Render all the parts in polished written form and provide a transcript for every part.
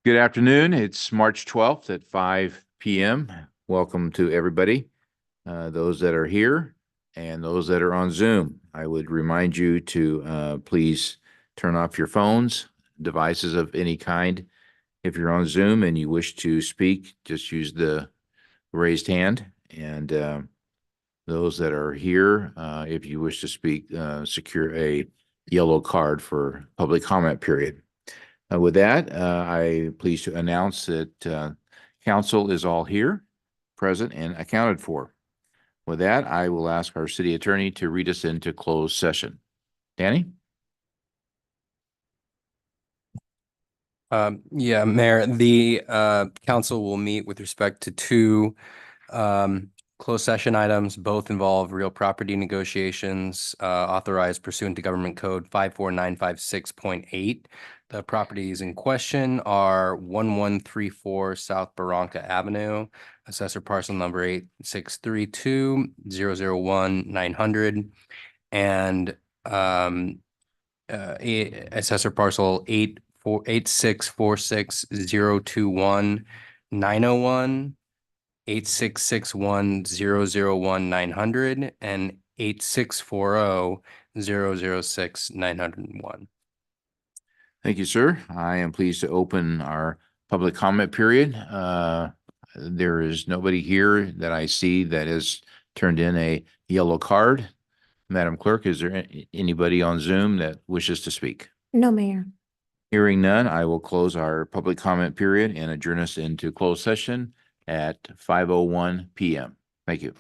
Good afternoon. It's March 12th at 5 p.m. Welcome to everybody, those that are here and those that are on Zoom. I would remind you to please turn off your phones, devices of any kind. If you're on Zoom and you wish to speak, just use the raised hand. And those that are here, if you wish to speak, secure a yellow card for public comment period. With that, I'm pleased to announce that council is all here, present, and accounted for. With that, I will ask our city attorney to read us into closed session. Danny? Yeah, Mayor, the council will meet with respect to two closed session items. Both involve real property negotiations authorized pursuant to Government Code 54956.8. The properties in question are 1134 South Barranca Avenue, assessor parcel number 8632-001-900, and assessor parcel 8646-021-901, 8661-001-900, and 8640-006-901. Thank you, sir. I am pleased to open our public comment period. There is nobody here that I see that has turned in a yellow card. Madam Clerk, is there anybody on Zoom that wishes to speak? No, Mayor. Hearing none, I will close our public comment period and adjourn us into closed session at 5:01 p.m. Thank you.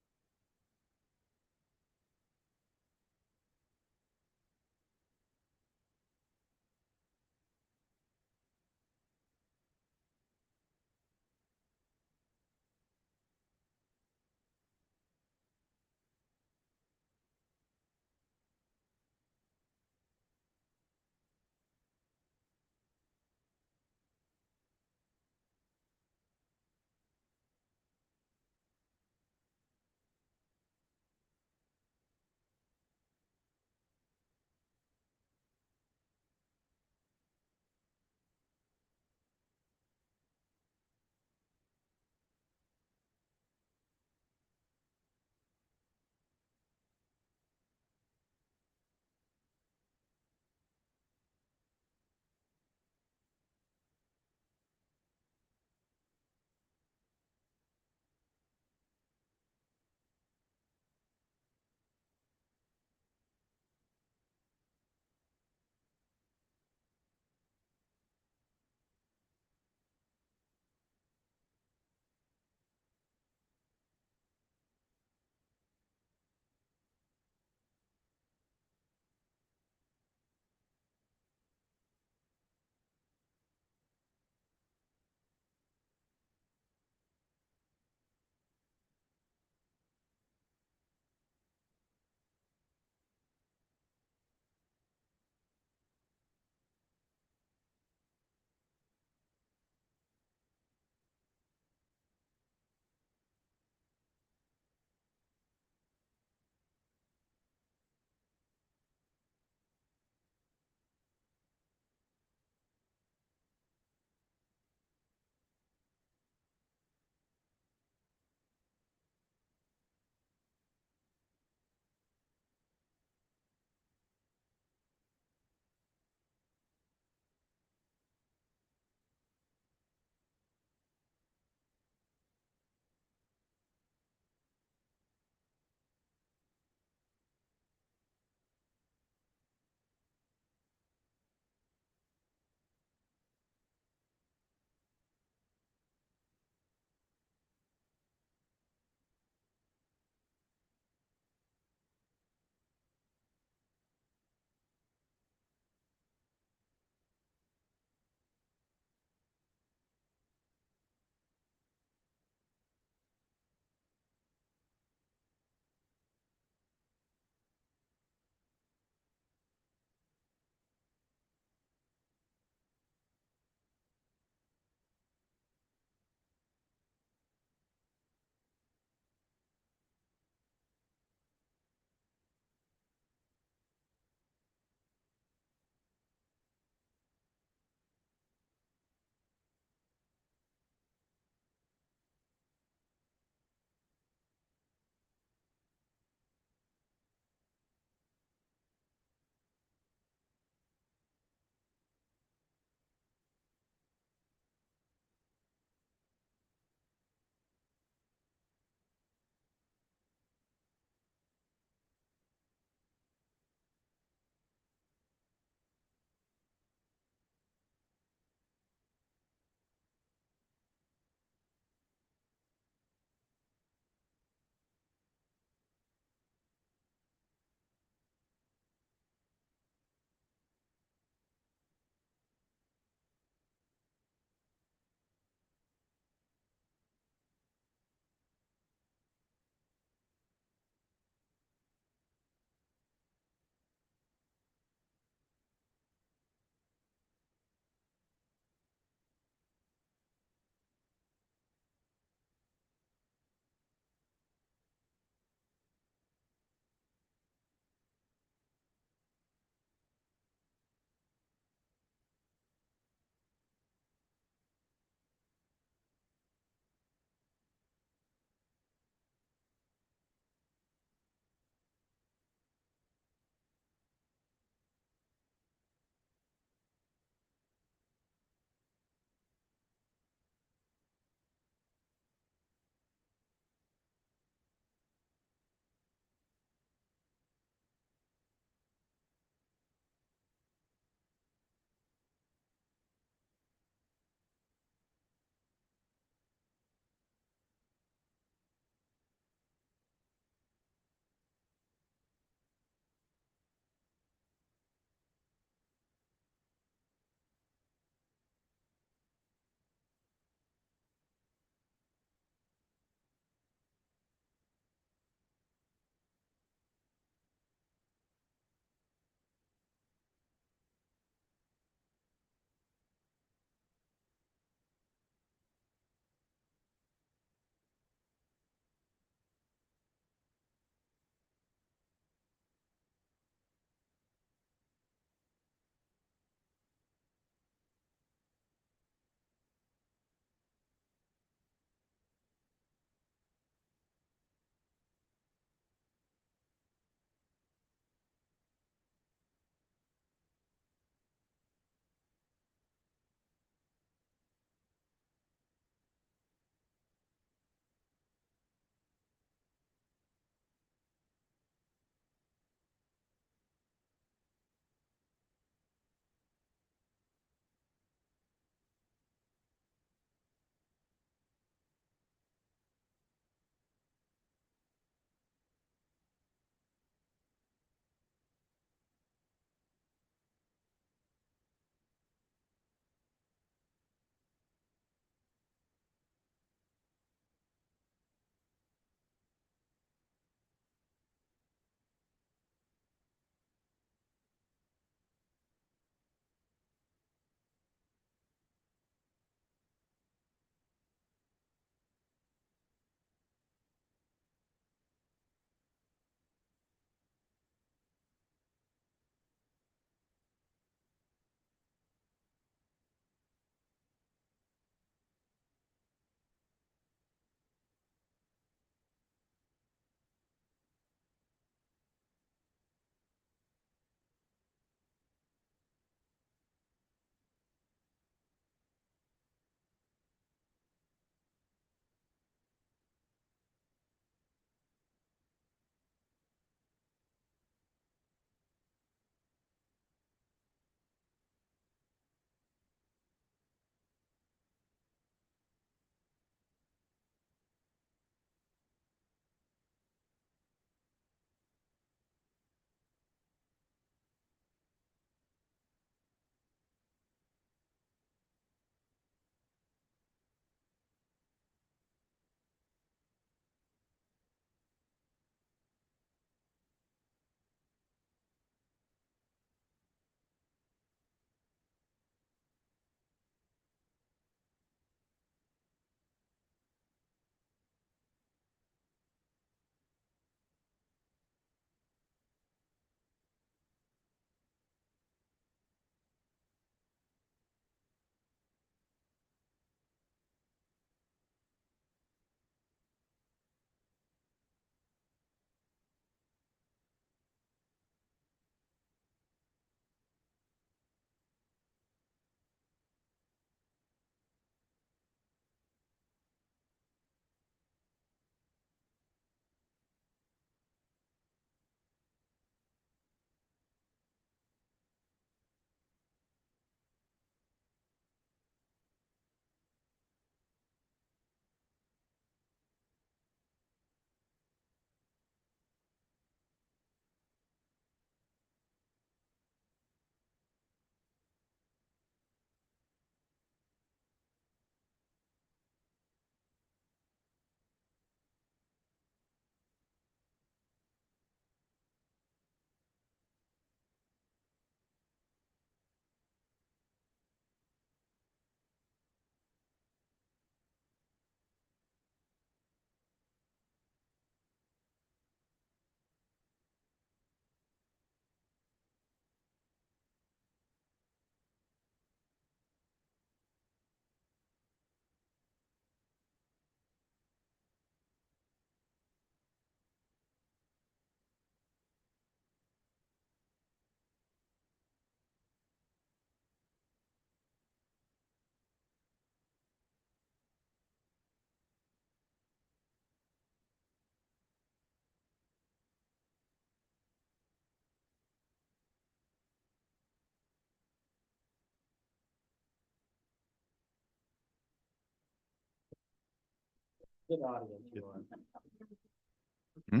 Hmm?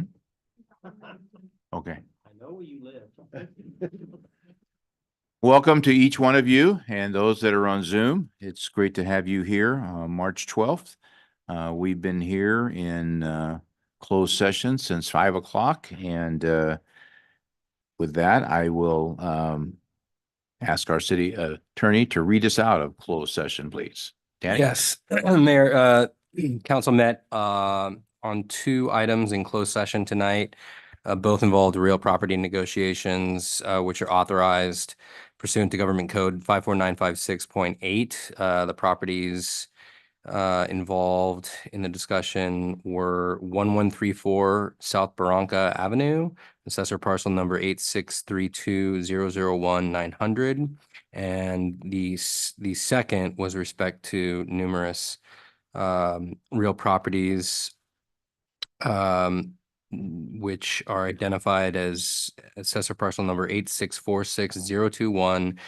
Okay. I know where you live. Welcome to each one of you and those that are on Zoom. It's great to have you here on March 12th. We've been here in closed session since 5 o'clock, and with that, I will ask our city attorney to read us out of closed session, please. Danny? Yes, Mayor, council met on two items in closed session tonight. Both involved real property negotiations, which are authorized pursuant to Government Code 54956.8. The properties involved in the discussion were 1134 South Barranca Avenue, assessor parcel number 8632001900. And the second was respect to numerous real properties which are identified as assessor parcel number 8646021901,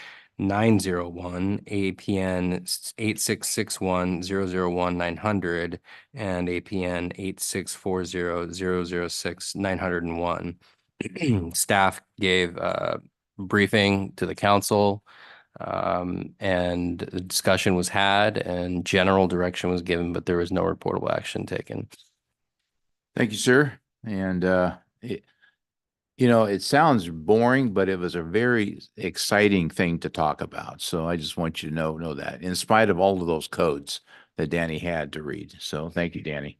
APN 8661001900, and APN 8640006901. Staff gave a briefing to the council, and the discussion was had and general direction was given, but there was no reportable action taken. Thank you, sir. And it sounds boring, but it was a very exciting thing to talk about. So I just want you to know that, in spite of all of those codes that Danny had to read. So thank you, Danny.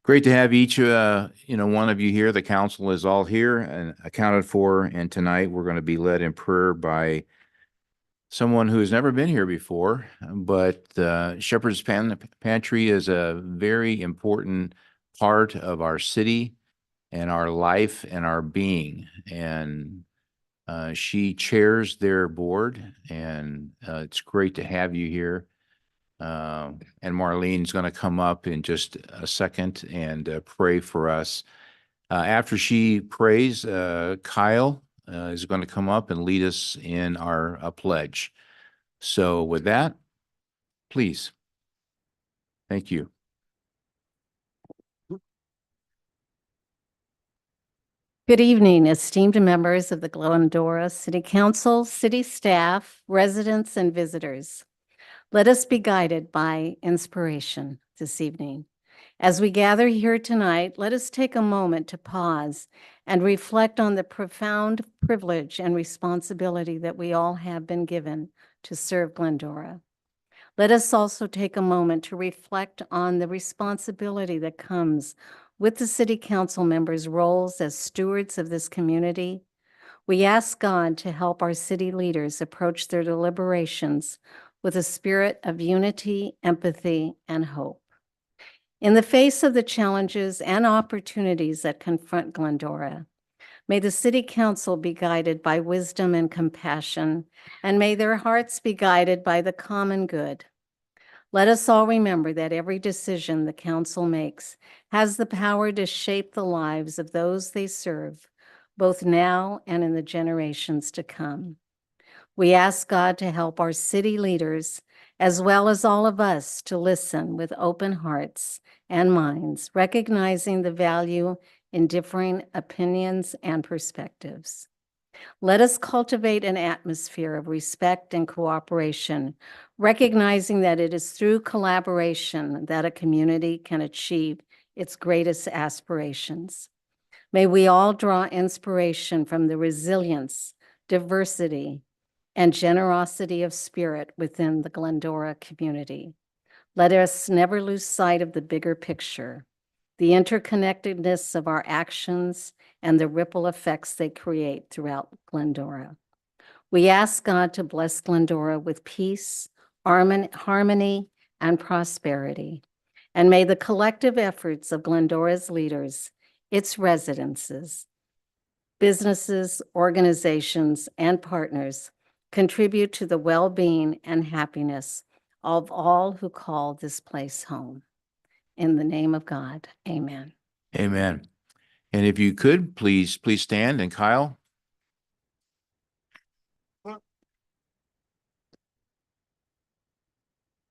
Great to have each one of you here. The council is all here and accounted for, and tonight we're going to be led in prayer by someone who has never been here before, but Shepherd's Pantry is a very important part of our city and our life and our being. And she chairs their board, and it's great to have you here. And Marlene's going to come up in just a second and pray for us. After she prays, Kyle is going to come up and lead us in our pledge. So with that, please. Thank you. Good evening, esteemed members of the Glendora City Council, city staff, residents, and visitors. Let us be guided by inspiration this evening. As we gather here tonight, let us take a moment to pause and reflect on the profound privilege and responsibility that we all have been given to serve Glendora. Let us also take a moment to reflect on the responsibility that comes with the city council members' roles as stewards of this community. We ask God to help our city leaders approach their deliberations with a spirit of unity, empathy, and hope. In the face of the challenges and opportunities that confront Glendora, may the city council be guided by wisdom and compassion, and may their hearts be guided by the common good. Let us all remember that every decision the council makes has the power to shape the lives of those they serve, both now and in the generations to come. We ask God to help our city leaders, as well as all of us, to listen with open hearts and minds, recognizing the value in differing opinions and perspectives. Let us cultivate an atmosphere of respect and cooperation, recognizing that it is through collaboration that a community can achieve its greatest aspirations. May we all draw inspiration from the resilience, diversity, and generosity of spirit within the Glendora community. Let us never lose sight of the bigger picture, the interconnectedness of our actions and the ripple effects they create throughout Glendora. We ask God to bless Glendora with peace, harmony, and prosperity. And may the collective efforts of Glendora's leaders, its residences, businesses, organizations, and partners contribute to the well-being and happiness of all who call this place home. In the name of God, amen. Amen. And if you could, please stand. And Kyle?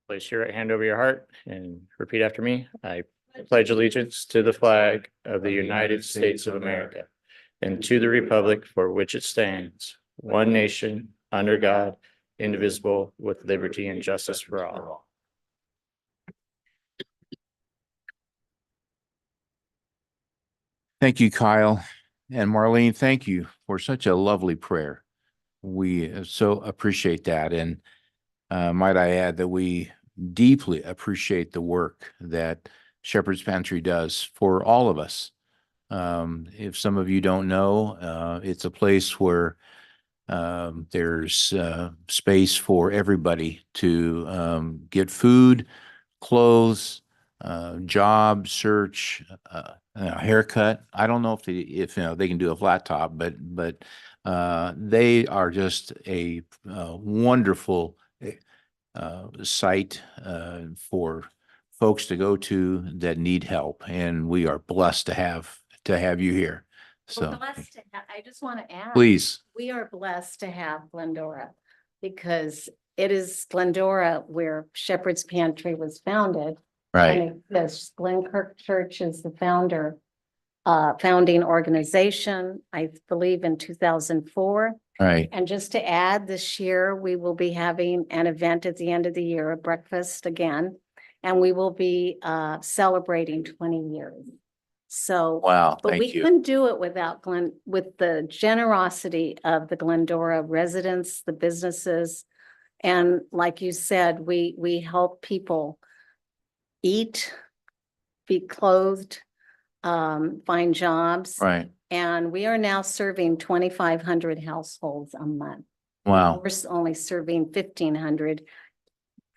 Place your right hand over your heart and repeat after me. I I pledge allegiance to the flag of the United States of America and to the republic for which it stands, one nation, under God, indivisible, with liberty and justice for all. Thank you, Kyle. And Marlene, thank you for such a lovely prayer. We so appreciate that. And might I add that we deeply appreciate the work that Shepherd's Pantry does for all of us. If some of you don't know, it's a place where there's space for everybody to get food, clothes, job search, haircut. I don't know if they can do a flat top, but they are just a wonderful site for folks to go to that need help, and we are blessed to have you here. We're So blessed to have, I just want to add. please, We are blessed to have Glendora because it is Glendora where Shepherd's Pantry was founded. right, And yes, Glenkirk Church is the founding organization, I believe in 2004. right, And just to add, this year, we will be having an event at the end of the year, a breakfast again. And we will be celebrating 20 years. So. wow, But we thank you. couldn't do it without with the generosity of the Glendora residents, the businesses. And like you said, we help people eat, be clothed, find jobs. Right, And we are now serving 2,500 households a month. wow, We're only serving 1,500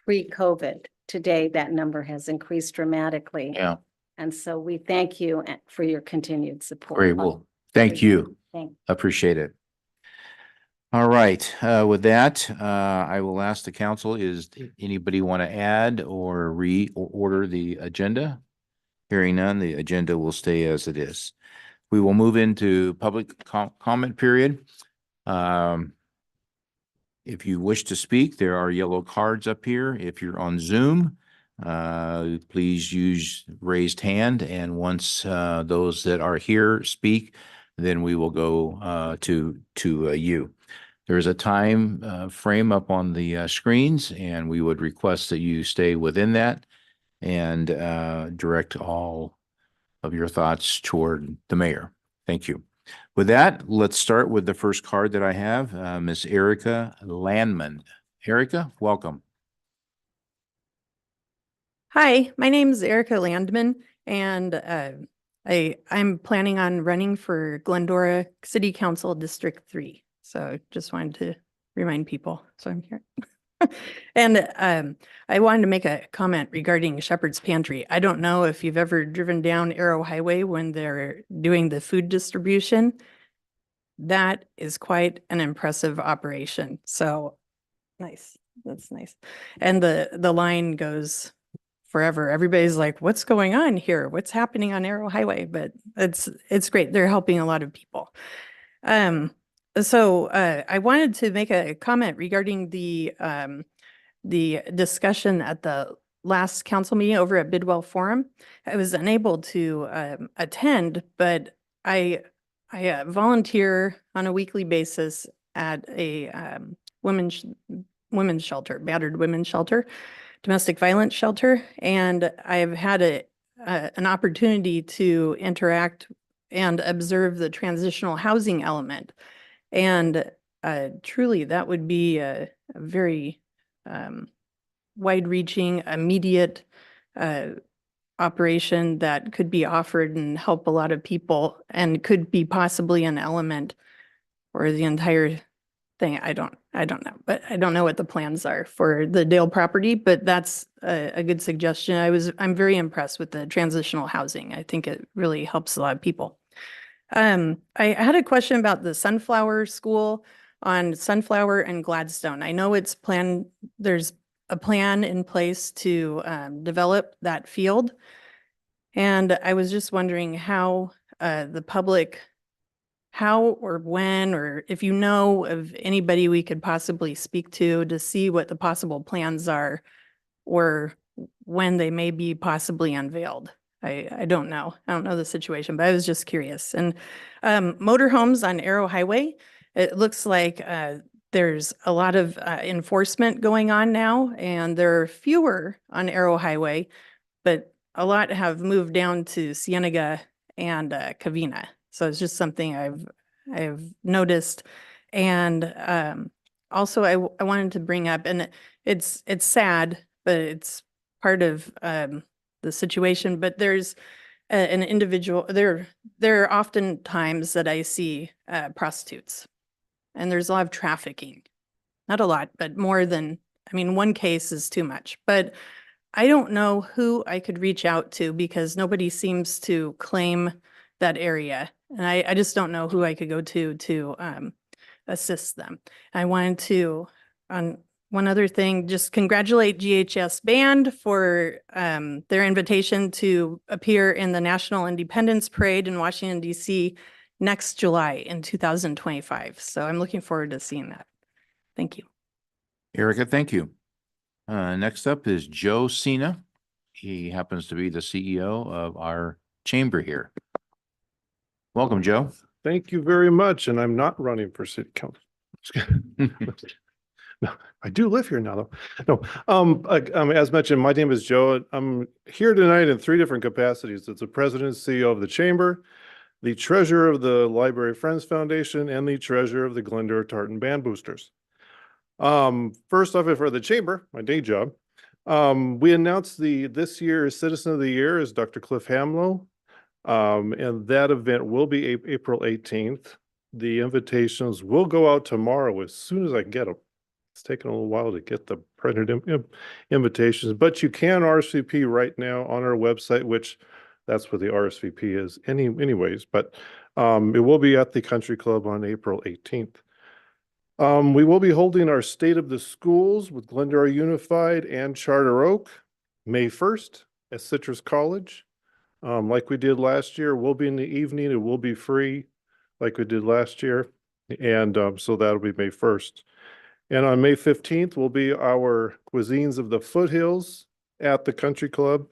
pre-COVID. Today, that number has increased dramatically. yeah, And so we thank you for your continued support. great. Well, thank you. Thank Appreciate it. All right, with that, I will ask the council, is anybody want to add or reorder the agenda? Hearing none, the agenda will stay as it is. We will move into public comment period. If you wish to speak, there are yellow cards up here. If you're on Zoom, please use raised hand. And once those that are here speak, then we will go to you. There's a time frame up on the screens, and we would request that you stay within that and direct all of your thoughts toward the mayor. Thank you. With that, let's start with the first card that I have, Miss Erica Landman. Erica, welcome. Hi, my name is Erica Landman, and I'm planning on running for Glendora City Council District 3. So just wanted to remind people, so I'm here. And I wanted to make a comment regarding Shepherd's Pantry. I don't know if you've ever driven down Arrow Highway when they're doing the food distribution. That is quite an impressive operation. So nice, that's nice. And the line goes forever. Everybody's like, what's going on here? What's happening on Arrow Highway? But it's great. They're helping a lot of people. So I wanted to make a comment regarding the discussion at the last council meeting over at Bidwell Forum. I was unable to attend, but I volunteer on a weekly basis at a women's shelter, battered women's shelter, domestic violence shelter, and I've had an opportunity to interact and observe the transitional housing element. And truly, that would be a very wide-reaching, immediate operation that could be offered and help a lot of people, and could be possibly an element or the entire thing. I don't know, but I don't know what the plans are for the Dale property, but that's a good suggestion. I'm very impressed with the transitional housing. I think it really helps a lot of people. I had a question about the Sunflower School on Sunflower and Gladstone. I know it's planned, there's a plan in place to develop that field. And I was just wondering how the public, how or when, or if you know of anybody we could possibly speak to see what the possible plans are or when they may be possibly unveiled. I don't know. I don't know the situation, but I was just curious. And motorhomes on Arrow Highway, it looks like there's a lot of enforcement going on now, and there are fewer on Arrow Highway, but a lot have moved down to Cienega and Covina. So it's just something I've noticed. And also I wanted to bring up, and it's sad, but it's part of the situation, but there's an individual, there are often times that I see prostitutes, and there's a lot of trafficking. Not a lot, but more than, I mean, one case is too much, but I don't know who I could reach out to because nobody seems to claim that area. And I just don't know who I could go to assist them. I wanted to, on one other thing, just congratulate GHS Band for their invitation to appear in the National Independence Parade in Washington, DC next July in 2025. So I'm looking forward to seeing that. Thank you. Erica, thank you. Next up is Joe Cena. He happens to be the CEO of our chamber here. Welcome, Joe. Thank you very much. And I'm not running for city council. No, I do live here now, though. No, as mentioned, my name is Joe. I'm here tonight in 3 different capacities. It's the president and CEO of the chamber, the treasurer of the Library Friends Foundation, and the treasurer of the Glendora Tartan Band Boosters. First off, for the chamber, my day job, we announced this year's Citizen of the Year is Dr. Cliff Hamlow. And that event will be April 18th. The invitations will go out tomorrow as soon as I can get them. It's taken a little while to get the printed invitations, but you can RSVP right now on our website, which that's what the RSVP is anyways, but it will be at the Country Club on April 18th. We will be holding our State of the Schools with Glendora Unified and Charter Oak May 1st at Citrus College. Like we did last year, we'll be in the evening. It will be free like we did last year. And so that'll be May 1st. And on May 15th will be our Cuisines of the Foothills at the Country Club.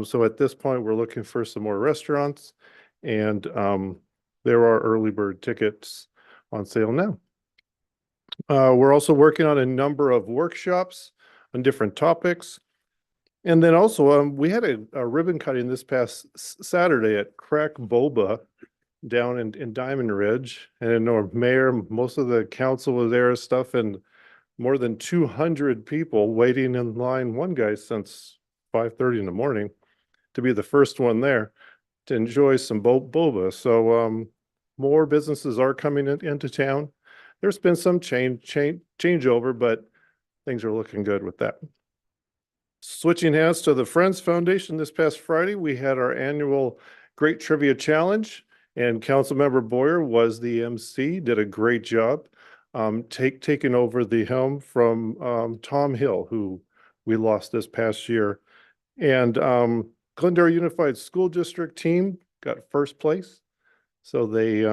So at this point, we're looking for some more restaurants, and there are early bird tickets on sale now. We're also working on a number of workshops on different topics. And then also, we had a ribbon cutting this past Saturday at Crack Boba down in Diamond Ridge. And I know our mayor, most of the council was there and stuff, and more than 200 people waiting in line, one guy since 5:30 in the morning, to be the first one there to enjoy some boba. So more businesses are coming into town. There's been some changeover, but things are looking good with that. Switching hands to the Friends Foundation, this past Friday, we had our annual Great Trivia Challenge, and Councilmember Boyer was the MC, did a great job taking over the helm from Tom Hill, who we lost this past year. And Glendora Unified School District team got first place. So they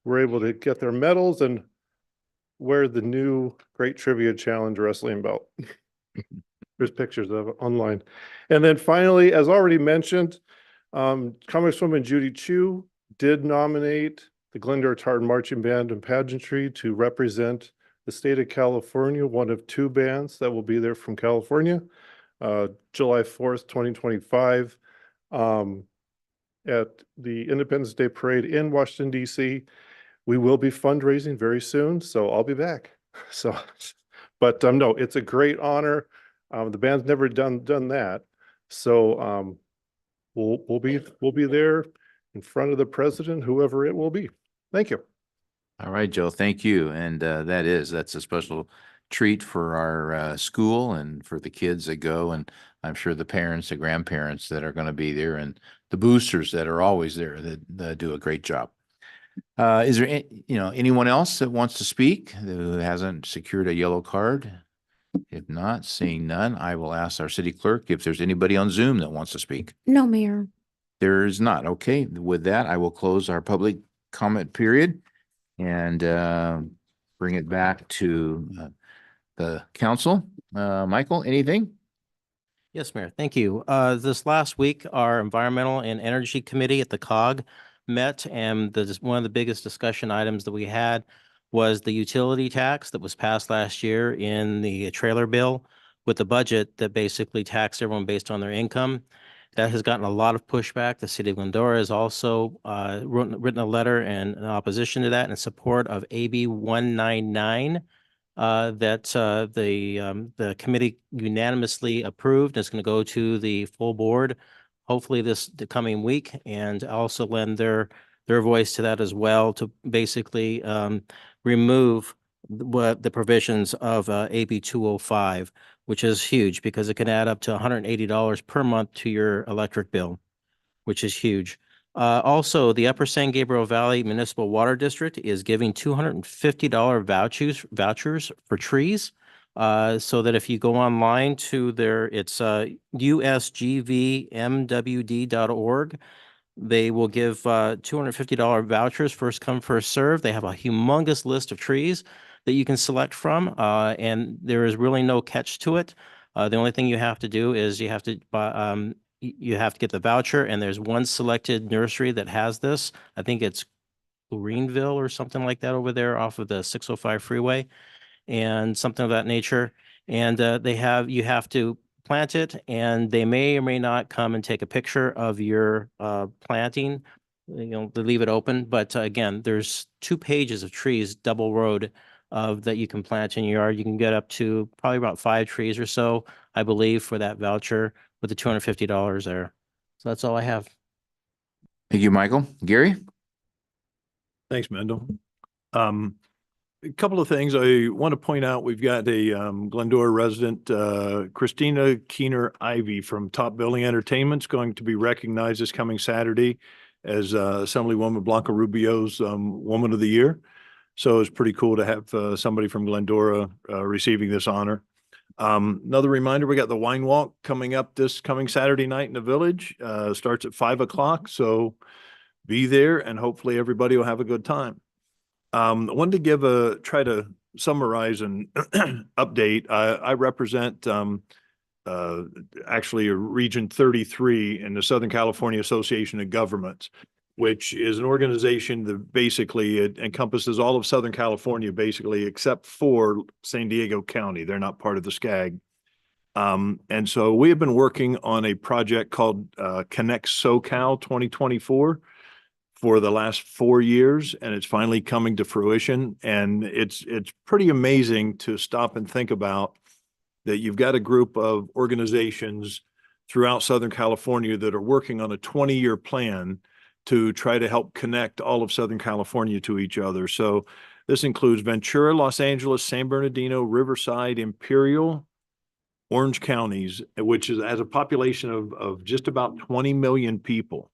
were able to get their medals and wear the new Great Trivia Challenge wrestling belt. There's pictures of it online. And then finally, as already mentioned, Congresswoman Judy Chu did nominate the Glendora Tartan Marching Band and Pageantry to represent the state of California, one of 2 bands that will be there from California, July 4th, 2025, at the Independence Day Parade in Washington, D.C. We will be fundraising very soon, so I'll be back. So, but no, it's a great honor. The band's never done that, so we'll be there in front of the president, whoever it will be. Thank you. All right, Joe, thank you. And that's a special treat for our school and for the kids that go, and I'm sure the parents, the grandparents that are going to be there, and the boosters that are always there that do a great job. Is there anyone else that wants to speak who hasn't secured a yellow card? If not, seeing none, I will ask our city clerk if there's anybody on Zoom that wants to speak. No, Mayor. There is not. Okay, with that, I will close our public comment period and bring it back to the council. Michael, anything? Yes, Mayor. Thank you. This last week, our Environmental and Energy Committee at the COG met, and one of the biggest discussion items that we had was the utility tax that was passed last year in the trailer bill with the budget that basically taxed everyone based on their income. That has gotten a lot of pushback. The city of Glendora has also written a letter in opposition to that in support of AB 199 that the committee unanimously approved. It's going to go to the full board, hopefully the coming week, and also lend their voice to that as well to basically remove the provisions of AB 205, which is huge because it can add up to $180 per month to your electric bill, which is huge. Also, the Upper San Gabriel Valley Municipal Water District is giving $250 vouchers for trees. So that if you go online to it's usgvmwd.org, they will give $250 vouchers, first come, first serve. They have a humongous list of trees that you can select from, and there is really no catch to it. The only thing you have to do is you have to get the voucher, and there's one selected nursery that has this. I think it's Greenville or something like that over there off of the 605 freeway and something of that nature. And you have to plant it, and they may or may not come and take a picture of your planting. They leave it open. But again, there's 2 pages of trees, double road, that you can plant in your yard. You can get up to probably about 5 trees or so, I believe, for that voucher with the $250 there. So that's all I have. Thank you, Michael. Gary? Thanks, Mendel. A couple of things I want to point out. We've got a Glendora resident, Christina Keener Ivy from Top Building Entertainment's going to be recognized this coming Saturday as Assemblywoman Blanca Rubio's Woman of the Year. So it's pretty cool to have somebody from Glendora receiving this honor. Another reminder, we got the wine walk coming up this coming Saturday night in the village. Starts at 5 o'clock. So be there and hopefully everybody will have a good time. I wanted to try to summarize and update. I represent actually Region 33 in the Southern California Association of Governments, which is an organization that basically it encompasses all of Southern California, basically, except for San Diego County. They're not part of the SCAG. And so we have been working on a project called Connect SoCal 2024 for the last 4 years, and it's finally coming to fruition. And it's pretty amazing to stop and think about that you've got a group of organizations throughout Southern California that are working on a 20-year plan to try to help connect all of Southern California to each other. So this includes Ventura, Los Angeles, San Bernardino, Riverside, Imperial, Orange counties, which has a population of just about 20 million people.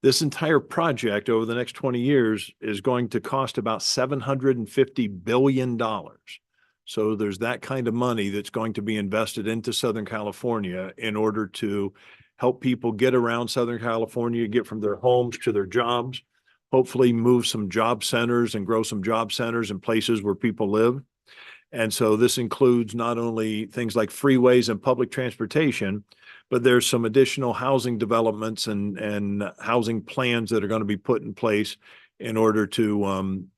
This entire project over the next 20 years is going to cost about $750 billion. So there's that kind of money that's going to be invested into Southern California in order to help people get around Southern California, get from their homes to their jobs, hopefully move some job centers and grow some job centers in places where people live. And so this includes not only things like freeways and public transportation, but there's some additional housing developments and housing plans that are going to be put in place in order to,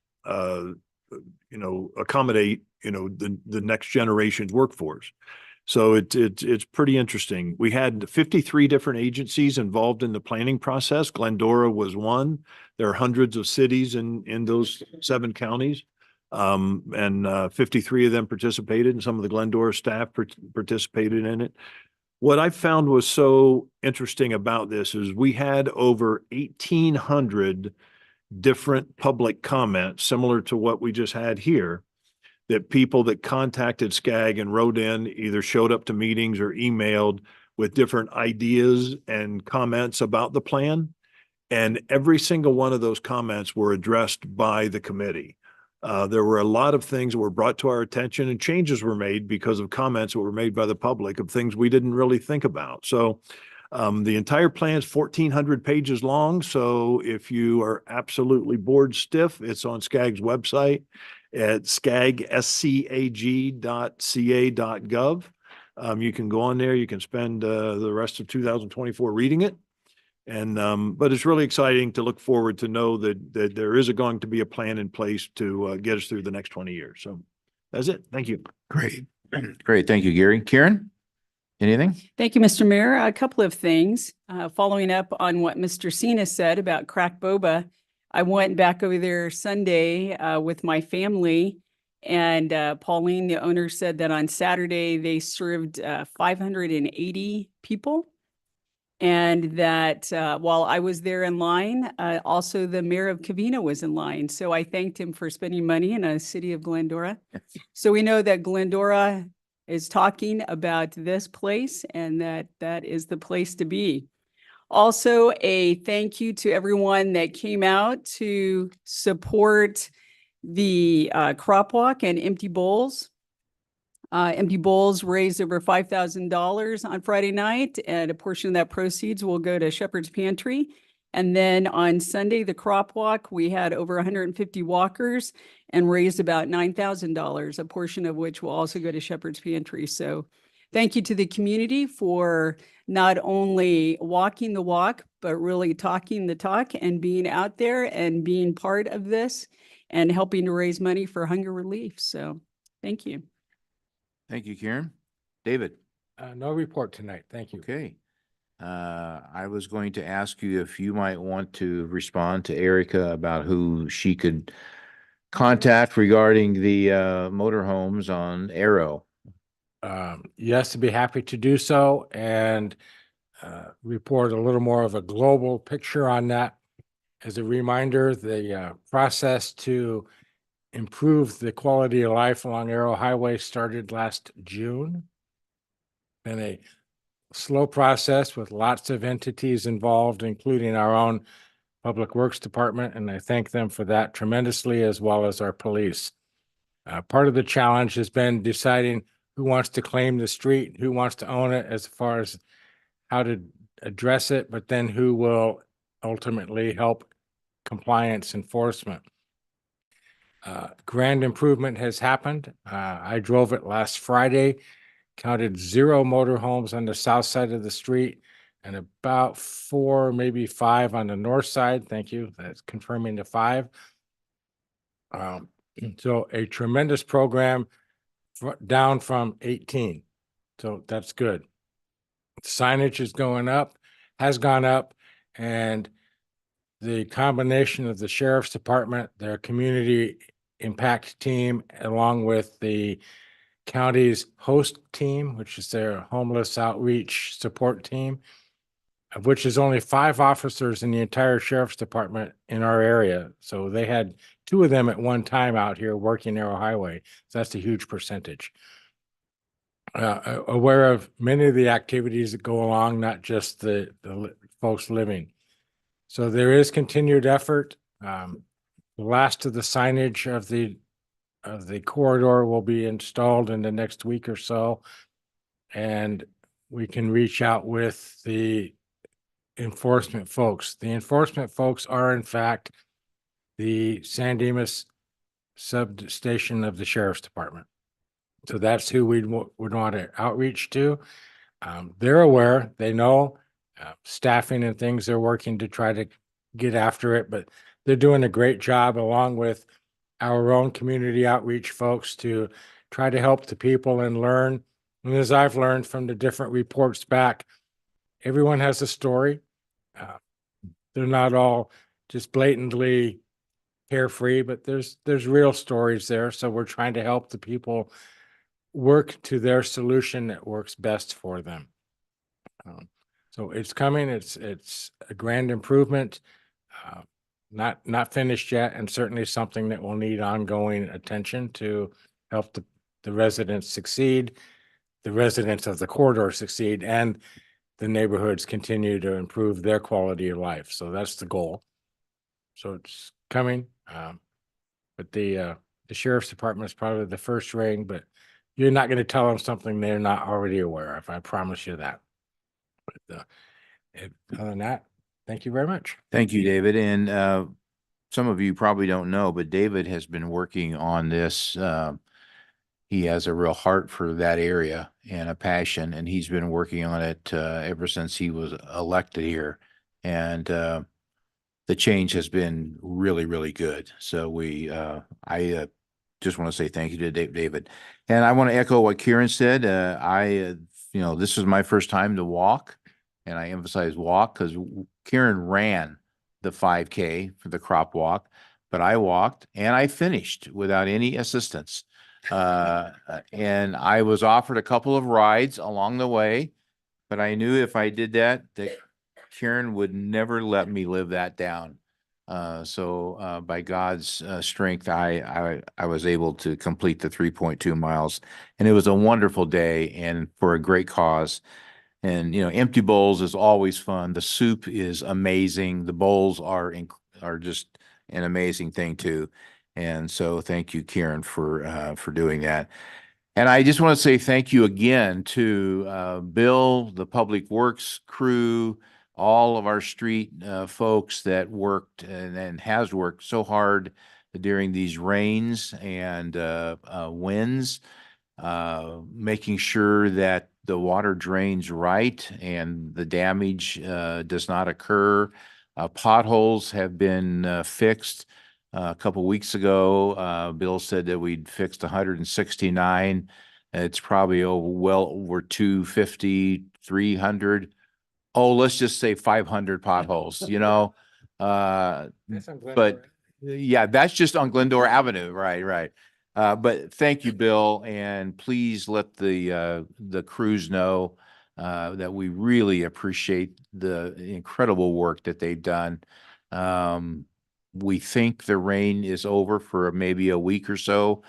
accommodate, the next generation's workforce. So it's pretty interesting. We had 53 different agencies involved in the planning process. Glendora was one. There are hundreds of cities in those 7 counties. And 53 of them participated, and some of the Glendora staff participated in it. What I found was so interesting about this is we had over 1,800 different public comments, similar to what we just had here, that people that contacted SCAG and wrote in, either showed up to meetings or emailed with different ideas and comments about the plan. And every single one of those comments were addressed by the committee. There were a lot of things that were brought to our attention, and changes were made because of comments that were made by the public of things we didn't really think about. So the entire plan is 1,400 pages long. So if you are absolutely bored stiff, it's on SCAG's website at scag.ca.gov. You can go on there, you can spend the rest of 2024 reading it. And but it's really exciting to look forward to know that there is going to be a plan in place to get us through the next 20 years. So that's it. Thank you. Great. Great. Thank you, Gary. Karen? Anything? Thank you, Mr. Mayor. A couple of things. Following up on what Mr. Cena said about crack boba, I went back over there Sunday with my family, and Pauline, the owner, said that on Saturday they served 580 people. And that while I was there in line, also the mayor of Covina was in line. So I thanked him for spending money in a city of Glendora. So we know that Glendora is talking about this place and that is the place to be. Also, a thank you to everyone that came out to support the crop walk and Empty Bowls. Empty Bowls raised over $5,000 on Friday night, and a portion of that proceeds will go to Shepherd's Pantry. And then on Sunday, the crop walk, we had over 150 walkers and raised about $9,000, a portion of which will also go to Shepherd's Pantry. So thank you to the community for not only walking the walk, but really talking the talk and being out there and being part of this and helping to raise money for hunger relief. So thank you. Thank you, Karen. David? No report tonight. Thank you. Okay. I was going to ask you if you might want to respond to Erica about who she could contact regarding the motorhomes on Arrow. Yes, to be happy to do so and report a little more of a global picture on that. As a reminder, the process to improve the quality of life along Arrow Highway started last June. Been a slow process with lots of entities involved, including our own Public Works Department, and I thank them for that tremendously, as well as our police. Part of the challenge has been deciding who wants to claim the street, who wants to own it, as far as how to address it, but then who will ultimately help compliance enforcement. Grand improvement has happened. I drove it last Friday, counted 0 motorhomes on the south side of the street and about 4, maybe 5 on the north side. Thank you. That's confirming the 5. So a tremendous program down from 18. So that's good. Signage is going up, has gone up, and the combination of the sheriff's department, their community impact team, along with the county's host team, which is their homeless outreach support team, of which is only 5 officers in the entire sheriff's department in our area. So they had 2 of them at one time out here working Arrow Highway. So that's a huge percentage. Aware of many of the activities that go along, not just the folks living. So there is continued effort. The last of the signage of the corridor will be installed in the next week or so. And we can reach out with the enforcement folks. The enforcement folks are in fact the San Dimas substation of the sheriff's department. So that's who we'd want to outreach to. They're aware, they know staffing and things, they're working to try to get after it, but they're doing a great job along with our own community outreach folks to try to help the people and learn. And as I've learned from the different reports back, everyone has a story. They're not all just blatantly carefree, but there's real stories there. So we're trying to help the people work to their solution that works best for them. So it's coming. It's a grand improvement. Not finished yet, and certainly something that will need ongoing attention to help the residents succeed, the residents of the corridor succeed, and the neighborhoods continue to improve their quality of life. So that's the goal. So it's coming. But the sheriff's department is probably the first ring, but you're not going to tell them something they're not already aware of. I promise you that. But other than that, thank you very much. Thank you, David. And some of you probably don't know, but David has been working on this he has a real heart for that area and a passion, and he's been working on it ever since he was elected here. And the change has been really, really good. So I just want to say thank you to David. And I want to echo what Kieran said. This was my first time to walk, and I emphasize walk because Kieran ran the 5K for the crop walk, but I walked and I finished without any assistance. And I was offered a couple of rides along the way, but I knew if I did that Kieran would never let me live that down. So by God's strength, I was able to complete the 3.2 miles, and it was a wonderful day and for a great cause. And empty bowls is always fun. The soup is amazing. The bowls are just an amazing thing too. And so thank you, Kieran, for doing that. And I just want to say thank you again to Bill, the Public Works crew, all of our street folks that worked and has worked so hard during these rains and winds, making sure that the water drains right and the damage does not occur. Potholes have been fixed. A couple weeks ago, Bill said that we'd fixed 169. It's probably well over 250, 300. Oh, let's just say 500 potholes, but yeah, that's just on Glendora Avenue. Right. But thank you, Bill, and please let the crews know that we really appreciate the incredible work that they've done. We think the rain is over for maybe a week or so,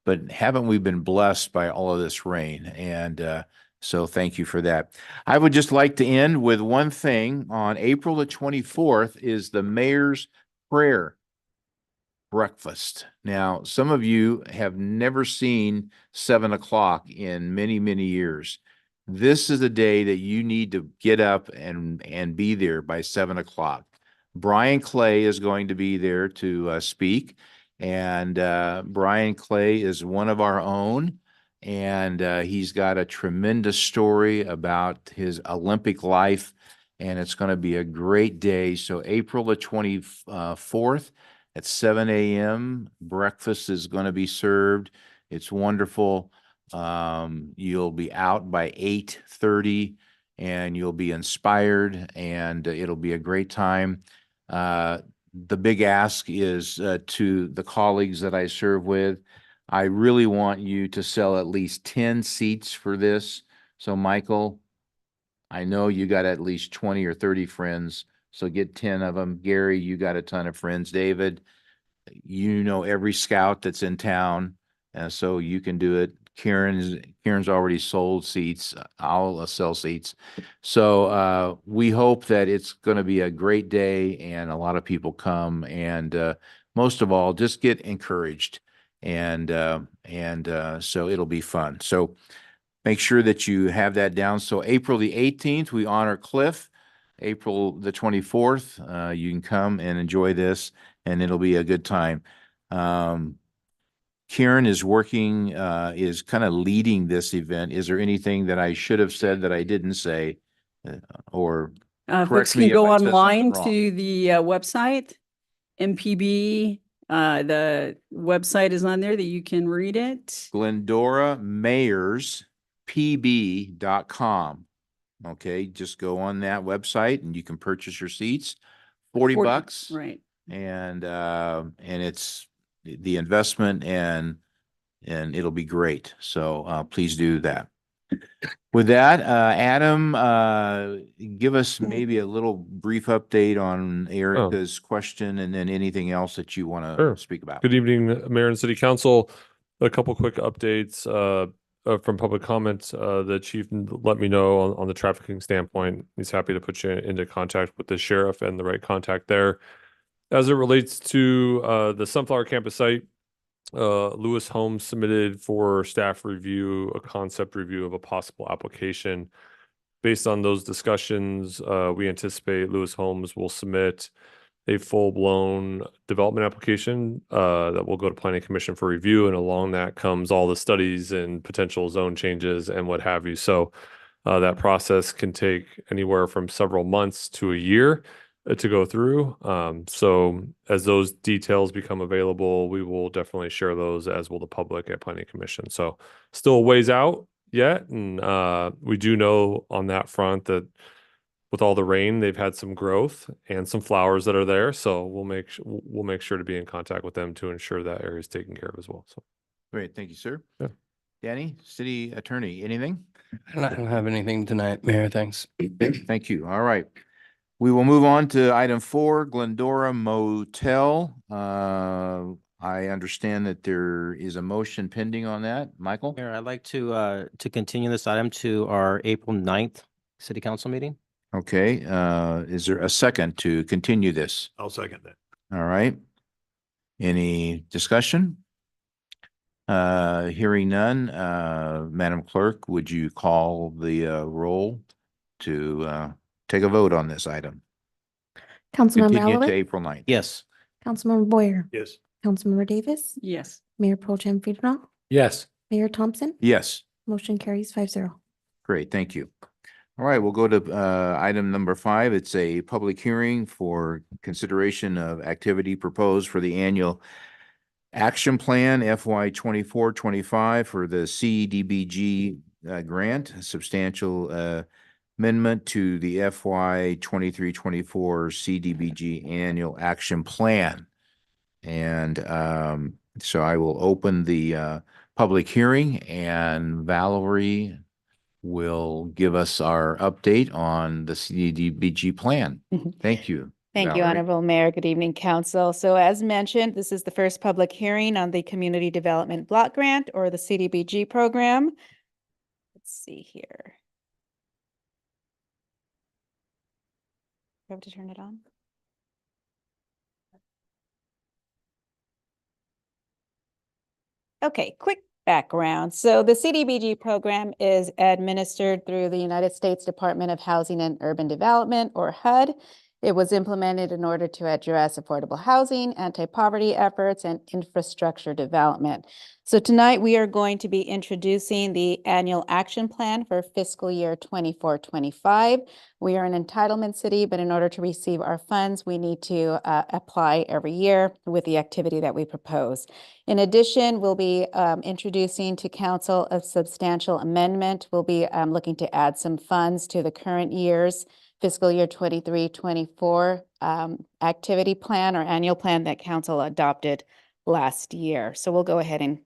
but haven't we been blessed by all of this rain? And so thank you for that. I would just like to end with one thing. On April the 24th is the mayor's prayer breakfast. Now, some of you have never seen 7 o'clock in many, many years. This is a day that you need to get up and be there by 7 o'clock. Brian Clay is going to be there to speak, and Brian Clay is one of our own, and he's got a tremendous story about his Olympic life, and it's going to be a great day. So April the 24th at 7 a.m., breakfast is going to be served. It's wonderful. You'll be out by 8:30, and you'll be inspired, and it'll be a great time. The big ask is to the colleagues that I serve with. I really want you to sell at least 10 seats for this. So Michael, I know you got at least 20 or 30 friends, so get 10 of them. Gary, you got a ton of friends. David, you know every scout that's in town, so you can do it. Kieran's already sold seats. I'll sell seats. So we hope that it's going to be a great day and a lot of people come. And most of all, just get encouraged. And so it'll be fun. So make sure that you have that down. So April the 18th, we honor Cliff. April the 24th, you can come and enjoy this, and it'll be a good time. Kieran is working, is kind of leading this event. Is there anything that I should have said that I didn't say? Or Folks correct can me if go I said something online wrong. to the website, MPB. The website is on there that you can read it. Glendora Mayors PB.com. Okay, just go on that website and you can purchase your seats. $40. Right. And it's the investment and it'll be great. So please do that. With that, Adam, give us maybe a little brief update on Erica's question and then anything else that you want to speak about. Good evening, Mayor and City Council. A couple quick updates from public comments. The chief let me know on the trafficking standpoint. He's happy to put you into contact with the sheriff and the right contact there. As it relates to the Sunflower Campus site, Lewis Holmes submitted for staff review a concept review of a possible application. Based on those discussions, we anticipate Lewis Holmes will submit a full-blown development application that will go to planning commission for review, and along that comes all the studies and potential zone changes and what have you. So that process can take anywhere from several months to a year to go through. So as those details become available, we will definitely share those, as will the public at planning commission. So still a ways out yet, and we do know on that front that with all the rain, they've had some growth and some flowers that are there. So we'll make sure to be in contact with them to ensure that area is taken care of as well. So Great, thank you, sir. Yeah. Danny, city attorney, anything? I don't have anything tonight, Mayor. Thanks. Thank you. All right. We will move on to item 4, Glendora Motel. I understand that there is a motion pending on that. Michael? Mayor, I'd like to continue this item to our April 9th city council meeting. Okay, is there a second to continue this? I'll second that. All right. Any discussion? Hearing none, Madam Clerk, would you call the roll to take a vote on this item? Councilmember Continue to Alowitz, April 9th. Yes. Councilmember Boyer, Yes. Councilmember Davis, Yes. Mayor Pro Tem Friedel, Yes. Mayor Thompson, Yes, motion carries 5-0. great, thank you. All right, we'll go to item number 5. It's a public hearing for consideration of activity proposed for the annual action plan FY 24-25 for the CDBG grant, a substantial amendment to the FY 23-24 CDBG annual action plan. And so I will open the public hearing, and Valerie will give us our update on the CDBG plan. Thank you. Thank you, Valerie. Honorable Mayor. Good evening, Council. So as mentioned, this is the first public hearing on the Community Development Block Grant, or the CDBG program. Let's see here. Do I have to turn it on? Okay, quick background. So the CDBG program is administered through the United States Department of Housing and Urban Development, or HUD. It was implemented in order to address affordable housing, anti-poverty efforts, and infrastructure development. So tonight we are going to be introducing the annual action plan for fiscal year 24-25. We are an entitlement city, but in order to receive our funds, we need to apply every year with the activity that we propose. In addition, we'll be introducing to council a substantial amendment. We'll be looking to add some funds to the current year's fiscal year 23-24 activity plan, or annual plan, that council adopted last year. So we'll go ahead and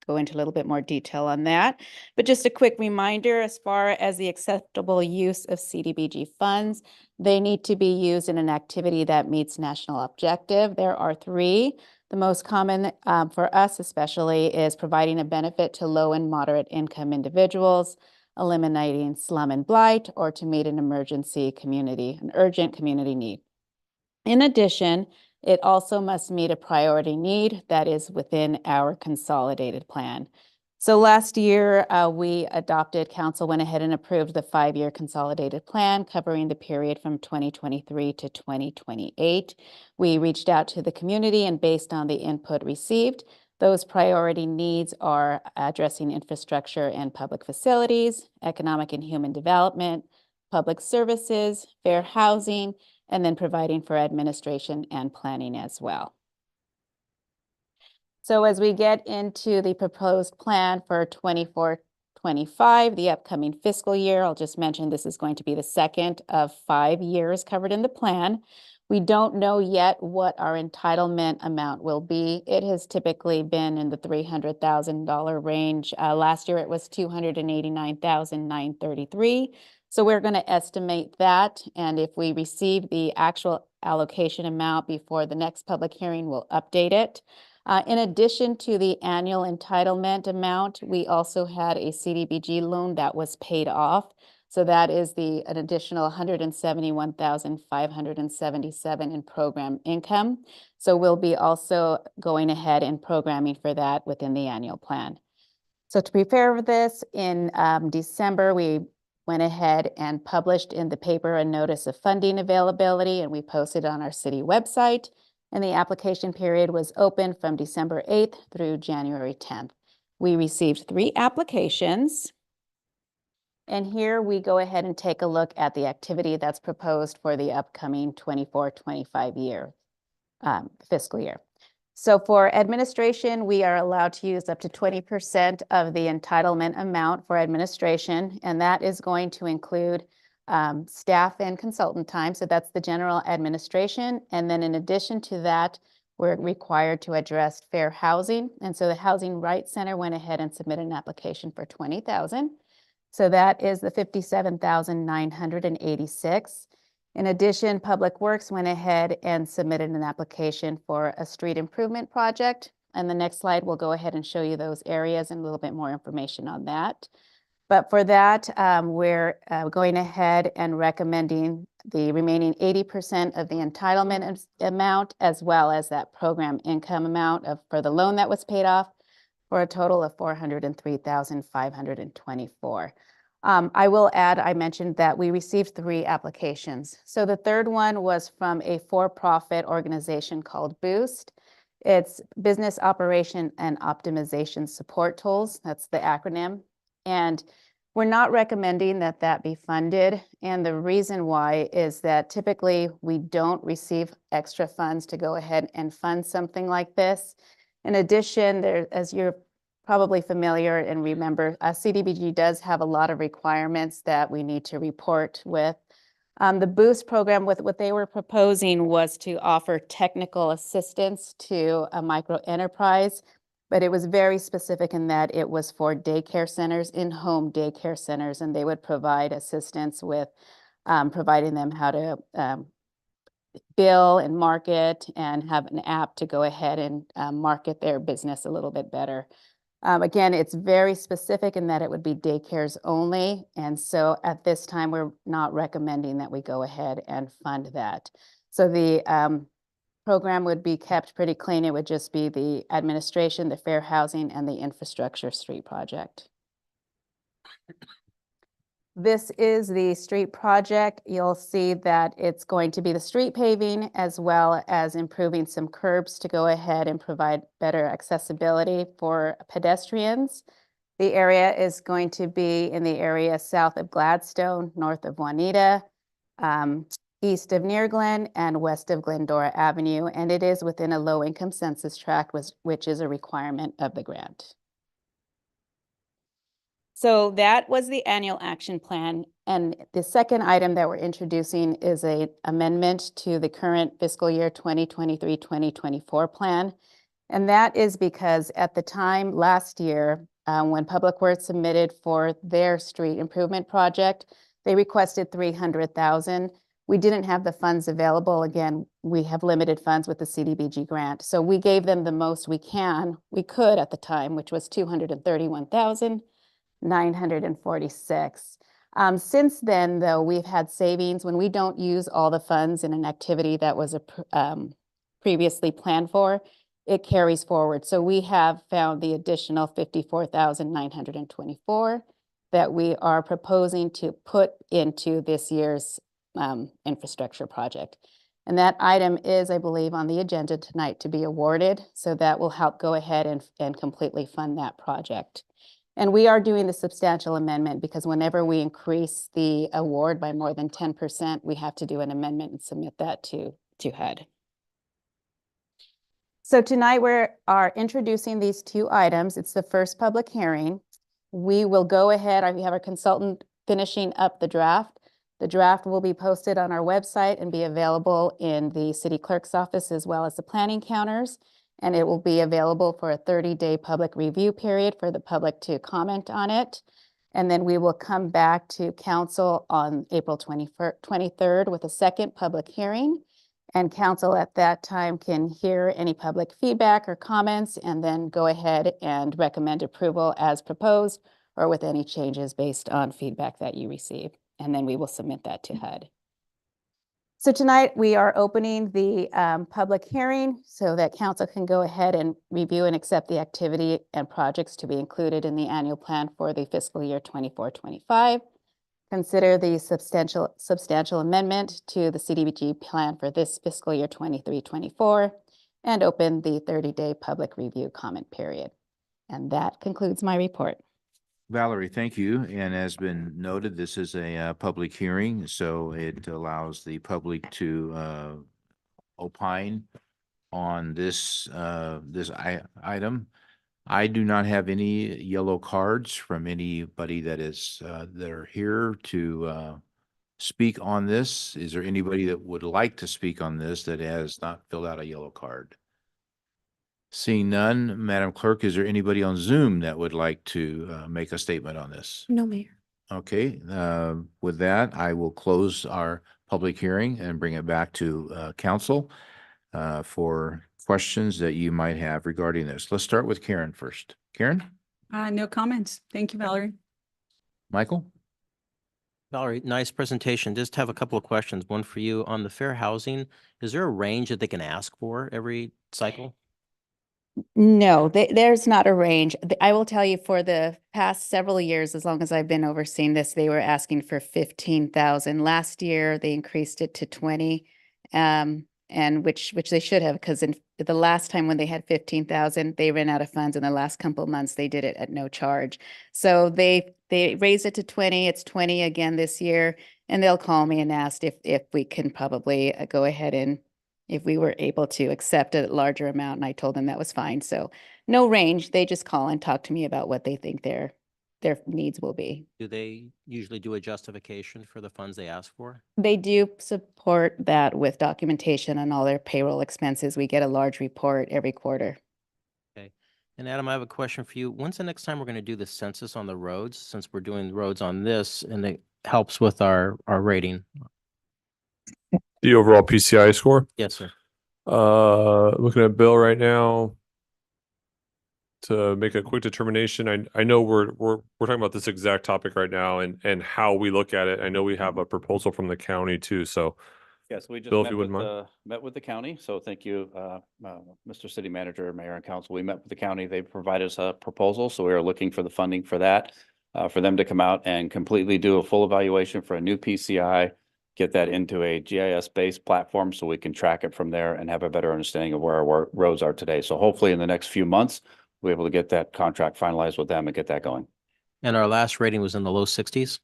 go into a little bit more detail on that. But just a quick reminder, as far as the acceptable use of CDBG funds, they need to be used in an activity that meets national objective. There are 3. The most common for us especially is providing a benefit to low and moderate income individuals, eliminating slum and blight, or to meet an urgent community need. In addition, it also must meet a priority need that is within our consolidated plan. So last year, council went ahead and approved the 5-year consolidated plan covering the period from 2023 to 2028. We reached out to the community, and based on the input received, those priority needs are addressing infrastructure and public facilities, economic and human development, public services, fair housing, and then providing for administration and planning as well. So as we get into the proposed plan for 24-25, the upcoming fiscal year, I'll just mention this is going to be the second of 5 years covered in the plan. We don't know yet what our entitlement amount will be. It has typically been in the $300,000 range. Last year it was $289,933. So we're going to estimate that, and if we receive the actual allocation amount before the next public hearing, we'll update it. In addition to the annual entitlement amount, we also had a CDBG loan that was paid off. So that is an additional $171,577 in program income. So we'll be also going ahead and programming for that within the annual plan. So to prepare for this, in December, we went ahead and published in the paper a notice of funding availability, and we posted on our city website. And the application period was open from December 8th through January 10th. We received 3 applications. And here we go ahead and take a look at the activity that's proposed for the upcoming 24-25 year fiscal year. So for administration, we are allowed to use up to 20% of the entitlement amount for administration, and that is going to include staff and consultant time. So that's the general administration. And then in addition to that, we're required to address fair housing. And so the Housing Rights Center went ahead and submitted an application for $20,000. So that is the $57,986. In addition, Public Works went ahead and submitted an application for a street improvement project. And the next slide will go ahead and show you those areas and a little bit more information on that. But for that, we're going ahead and recommending the remaining 80% of the entitlement amount, as well as that program income amount for the loan that was paid off, for a total of $403,524. I will add, I mentioned that we received 3 applications. So the third one was from a for-profit organization called Boost. It's Business Operation and Optimization Support Tools. That's the acronym. And we're not recommending that that be funded. And the reason why is that typically we don't receive extra funds to go ahead and fund something like this. In addition, there, as you're probably familiar and remember, CDBG does have a lot of requirements that we need to report with. The Boost program, with what they were proposing, was to offer technical assistance to a micro enterprise, but it was very specific in that it was for daycare centers, in-home daycare centers, and they would provide assistance with providing them how to bill and market and have an app to go ahead and market their business a little bit better. Again, it's very specific in that it would be daycares only. And so at this time, we're not recommending that we go ahead and fund that. So the program would be kept pretty clean. It would just be the administration, the fair housing, and the infrastructure street project. This is the street project. You'll see that it's going to be the street paving as well as improving some curbs to go ahead and provide better accessibility for pedestrians. The area is going to be in the area south of Gladstone, north of Juanita, east of Near Glen, and west of Glendora Avenue. And it is within a low-income census tract, which is a requirement of the grant. So that was the annual action plan. And the second item that we're introducing is an amendment to the current fiscal year 2023-2024 plan. And that is because at the time last year, when Public Works submitted for their street improvement project, they requested $300,000. We didn't have the funds available. Again, we have limited funds with the CDBG grant. So we gave them the most we could at the time, which was $231,946. Since then, though, we've had savings. When we don't use all the funds in an activity that was previously planned for, it carries forward. So we have found the additional $54,924 that we are proposing to put into this year's infrastructure project. And that item is, I believe, on the agenda tonight to be awarded. So that will help go ahead and completely fund that project. And we are doing the substantial amendment because whenever we increase the award by more than 10%, we have to do an amendment and submit that to HUD. So tonight we are introducing these 2 items. It's the first public hearing. We will go ahead, we have our consultant finishing up the draft. The draft will be posted on our website and be available in the city clerk's office as well as the planning counters. And it will be available for a 30-day public review period for the public to comment on it. And then we will come back to council on April 23rd with a second public hearing. And council at that time can hear any public feedback or comments and then go ahead and recommend approval as proposed or with any changes based on feedback that you receive. And then we will submit that to HUD. So tonight we are opening the public hearing so that council can go ahead and review and accept the activity and projects to be included in the annual plan for the fiscal year 24-25. consider the substantial amendment to the CDBG plan for this fiscal year 23-24, and open the 30-day public review comment period. And that concludes my report. Valerie, thank you. And as been noted, this is a public hearing, so it allows the public to opine on this item. I do not have any yellow cards from anybody that are here to speak on this. Is there anybody that would like to speak on this that has not filled out a yellow card? Seeing none, Madam Clerk, is there anybody on Zoom that would like to make a statement on this? No, Mayor. Okay, with that, I will close our public hearing and bring it back to council for questions that you might have regarding this. Let's start with Karen first. Karen? No comments. Thank you, Valerie. Michael? Valerie, nice presentation. Just have a couple of questions. One for you on the fair housing. Is there a range that they can ask for every cycle? No, there's not a range. I will tell you, for the past several years, as long as I've been overseeing this, they were asking for 15,000. Last year, they increased it to 20, and which they should have, because in the last time when they had 15,000, they ran out of funds. In the last couple of months, they did it at no charge. So they raised it to 20. It's 20 again this year, and they'll call me and ask if we can probably go ahead and if we were able to accept a larger amount, and I told them that was fine. So no range, they just call and talk to me about what they think their needs will be. Do they usually do a justification for the funds they ask for? They do support that with documentation on all their payroll expenses. We get a large report every quarter. Okay. And Adam, I have a question for you. When's the next time we're going to do the census on the roads, since we're doing roads on this and it helps with our rating? The overall PCI score? Yes, sir. Looking at Bill right now to make a quick determination. I know we're talking about this exact topic right now and how we look at it. I know we have a proposal from the county too. So Yes, we just Bill, if met you with wouldn't met with the county. So thank you, Mr. City Manager, Mayor and Council. We met with the county. They provided us a proposal. So we are looking for the funding for that, for them to come out and completely do a full evaluation for a new PCI, get that into a GIS-based platform so we can track it from there and have a better understanding of where our roads are today. So hopefully in the next few months, we'll be able to get that contract finalized with them and get that going. And our last rating was in the low 60s?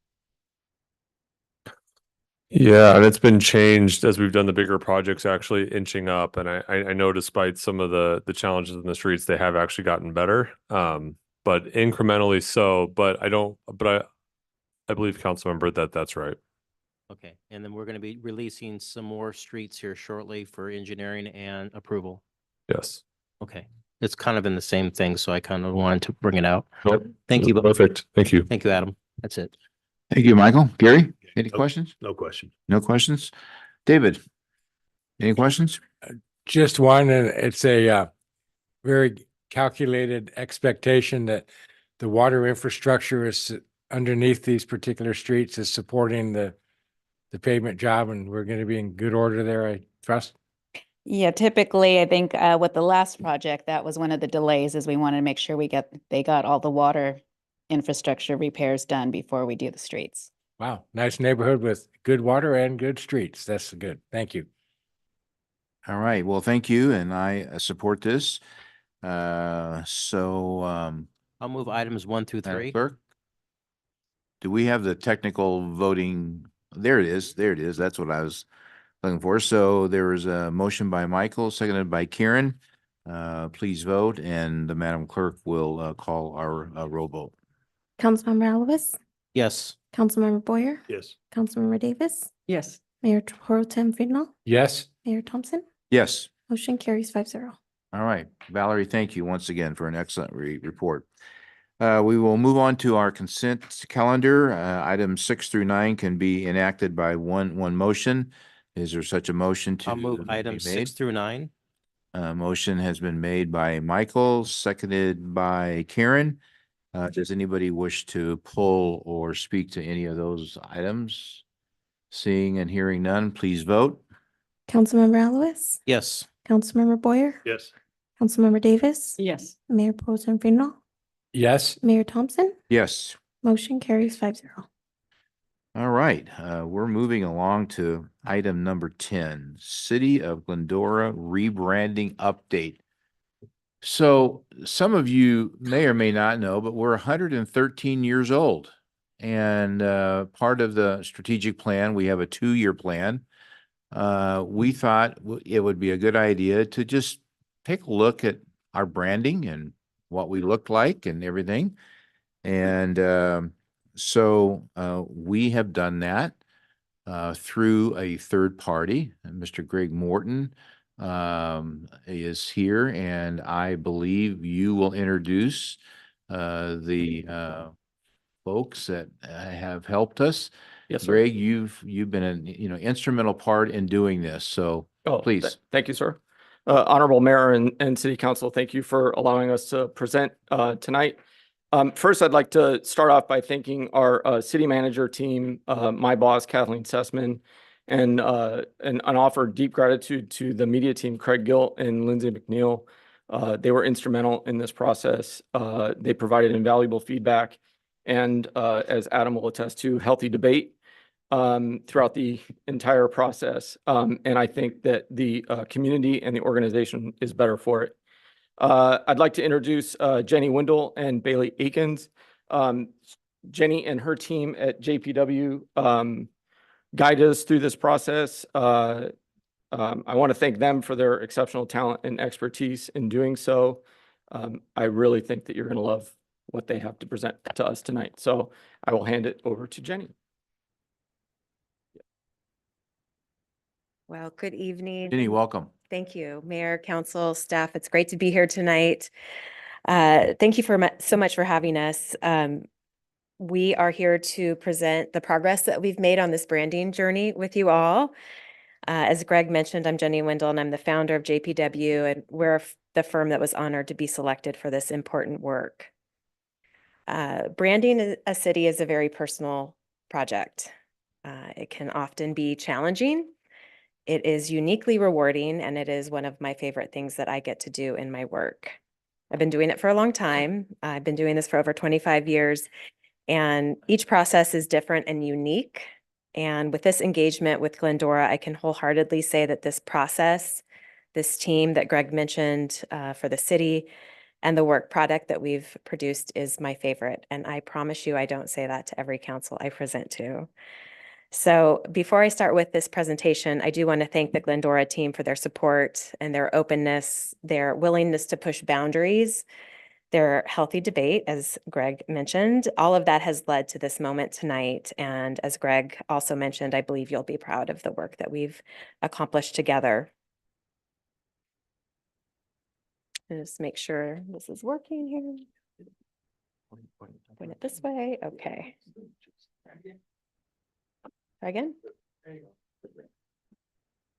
yeah, and it's been changed as we've done the bigger projects, actually inching up. And I know despite some of the challenges in the streets, they have actually gotten better. But incrementally so, but I believe Councilmember that's right. Okay. And then we're going to be releasing some more streets here shortly for engineering and approval. Yes. Okay. It's kind of in the same thing, so I kind of wanted to bring it out. Nope. Thank you. Perfect. Thank you. Thank you, Adam. That's it. Thank you, Michael. Gary, any No. questions? No question. No questions? David, any questions? Just one, and it's a very calculated expectation that the water infrastructure is underneath these particular streets is supporting the pavement job, and we're going to be in good order there, I trust. Yeah, typically, I think with the last project, that was one of the delays, is we wanted to make sure they got all the water infrastructure repairs done before we do the streets. Wow, nice neighborhood with good water and good streets. That's good. Thank you. All right. Well, thank you. And I support this. I'll move items 1 through Madam 3. Clerk, do we have the technical voting? There it is. There it is. That's what I was looking for. So there was a motion by Michael, seconded by Karen. Please vote, and the Madam Clerk will call our roll vote. Councilmember Alves, Yes. Councilmember Boyer, Yes. Councilmember Davis, Yes. Mayor Pro Tem Friedel, Yes. Mayor Thompson. Yes. Motion carries 5-0. All right. Valerie, thank you once again for an excellent report. We will move on to our consent calendar. Items 6 through 9 can be enacted by one motion. Is there such a motion to? I'll move be items made? 6 through 9. Motion has been made by Michael, seconded by Karen. Does anybody wish to pull or speak to any of those items? Seeing and hearing none, please vote. Councilmember Alves, Yes. Councilmember Boyer, Yes. Councilmember Davis, Yes. Mayor Pro Tem Friedel, Yes. Mayor Thompson. Yes. Motion carries 5-0. All right, we're moving along to item number 10, City of Glendora rebranding update. So some of you may or may not know, but we're 113 years old. And part of the strategic plan, we have a 2-year plan. We thought it would be a good idea to just take a look at our branding and what we looked like and everything. And so we have done that through a third party. Mr. Greg Morton is here, and I believe you will introduce the folks that have helped us. Yes, sir. Greg, you've been an instrumental part in doing this, so please. Thank you, sir. Honorable Mayor and City Council, thank you for allowing us to present tonight. First, I'd like to start off by thanking our city manager team, my boss, Kathleen Sussman, and offer deep gratitude to the media team, Craig Gilt and Lindsay McNeil. They were instrumental in this process. They provided invaluable feedback and, as Adam will attest to, healthy debate throughout the entire process. And I think that the community and the organization is better for it. I'd like to introduce Jenny Wendell and Bailey Akins. Jenny and her team at JPW guided us through this process. I want to thank them for their exceptional talent and expertise in doing so. I really think that you're going to love what they have to present to us tonight. So I will hand it over to Jenny. Well, good evening. Jenny, welcome. Thank you, Mayor, Council, staff. It's great to be here tonight. Thank you so much for having us. We are here to present the progress that we've made on this branding journey with you all. As Greg mentioned, I'm Jenny Wendell, and I'm the founder of JPW, and we're the firm that was honored to be selected for this important work. Branding a city is a very personal project. It can often be challenging. It is uniquely rewarding, and it is one of my favorite things that I get to do in my work. I've been doing it for a long time. I've been doing this for over 25 years, and each process is different and unique. And with this engagement with Glendora, I can wholeheartedly say that this process, this team that Greg mentioned for the city, and the work product that we've produced is my favorite. And I promise you, I don't say that to every council I present to. So before I start with this presentation, I do want to thank the Glendora team for their support and their openness, their willingness to push boundaries, their healthy debate, as Greg mentioned. All of that has led to this moment tonight. And as Greg also mentioned, I believe you'll be proud of the work that we've accomplished together. Just make sure this is working here. Point it this way. Okay. Try again.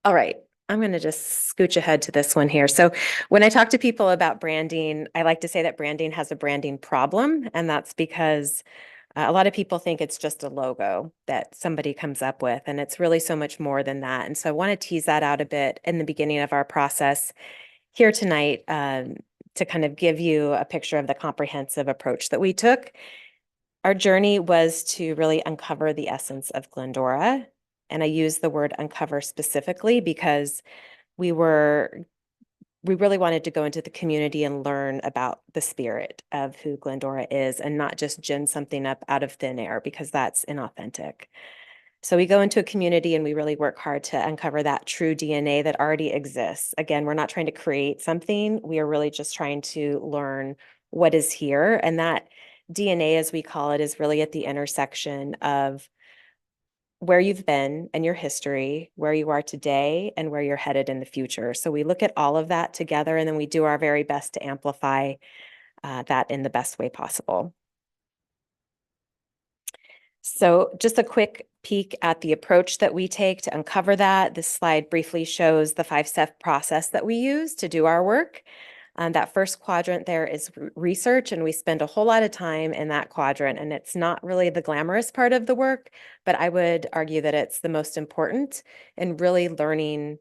All right. I'm going to just scooch ahead to this one here. So when I talk to people about branding, I like to say that branding has a branding problem. And that's because a lot of people think it's just a logo that somebody comes up with. And it's really so much more than that. And so I want to tease that out a bit in the beginning of our process here tonight to kind of give you a picture of the comprehensive approach that we took. Our journey was to really uncover the essence of Glendora. And I use the word uncover specifically because we really wanted to go into the community and learn about the spirit of who Glendora is and not just gin something up out of thin air, because that's inauthentic. So we go into a community and we really work hard to uncover that true DNA that already exists. Again, we're not trying to create something. We are really just trying to learn what is here. And that DNA, as we call it, is really at the intersection of where you've been and your history, where you are today, and where you're headed in the future. So we look at all of that together, and then we do our very best to amplify that in the best way possible. So just a quick peek at the approach that we take to uncover that. This slide briefly shows the 5-step process that we use to do our work. That first quadrant there is research, and we spend a whole lot of time in that quadrant, and it's not really the glamorous part of the work, but I would argue that it's the most important in really learning,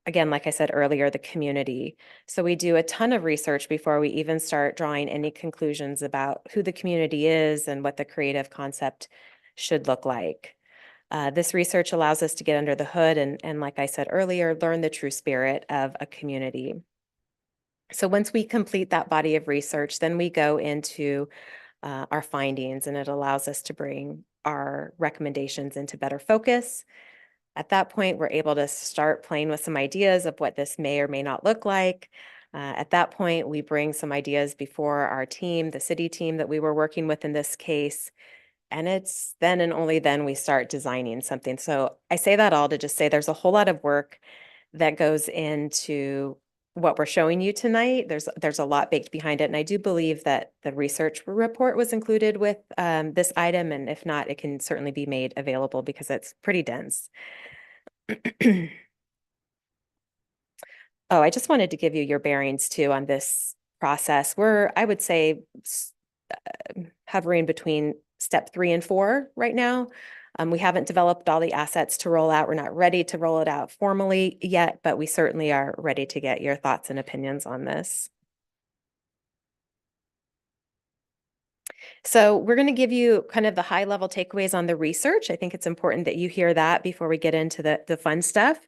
again, like I said earlier, the community. So we do a ton of research before we even start drawing any conclusions about who the community is and what the creative concept should look like. This research allows us to get under the hood and like I said earlier, learn the true spirit of a community. So once we complete that body of research, then we go into our findings, and it allows us to bring our recommendations into better focus. At that point, we're able to start playing with some ideas of what this may or may not look like. At that point, we bring some ideas before our team, the city team that we were working with in this case, and it's then and only then we start designing something. So I say that all to just say there's a whole lot of work that goes into what we're showing you tonight. There's a lot baked behind it. And I do believe that the research report was included with this item. And if not, it can certainly be made available because it's pretty dense. Oh, I just wanted to give you your bearings too on this process. We're, I would say, hovering between step 3 and 4 right now. We haven't developed all the assets to roll out. We're not ready to roll it out formally yet, but we certainly are ready to get your thoughts and opinions on this. So we're going to give you kind of the high level takeaways on the research. I think it's important that you hear that before we get into the fun stuff.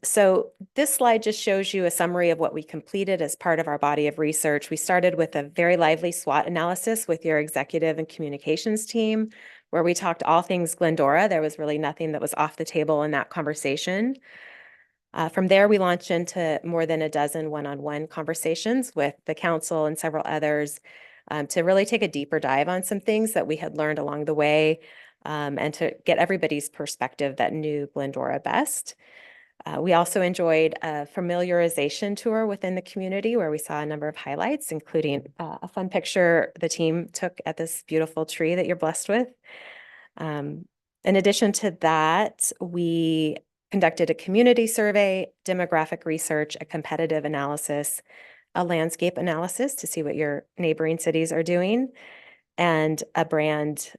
So this slide just shows you a summary of what we completed as part of our body of research. We started with a very lively SWOT analysis with your executive and communications team, where we talked all things Glendora. There was really nothing that was off the table in that conversation. From there, we launched into more than a dozen one-on-one conversations with the council and several others to really take a deeper dive on some things that we had learned along the way and to get everybody's perspective that knew Glendora best. We also enjoyed a familiarization tour within the community where we saw a number of highlights, including a fun picture the team took at this beautiful tree that you're blessed with. In addition to that, we conducted a community survey, demographic research, a competitive analysis, a landscape analysis to see what your neighboring cities are doing, and a brand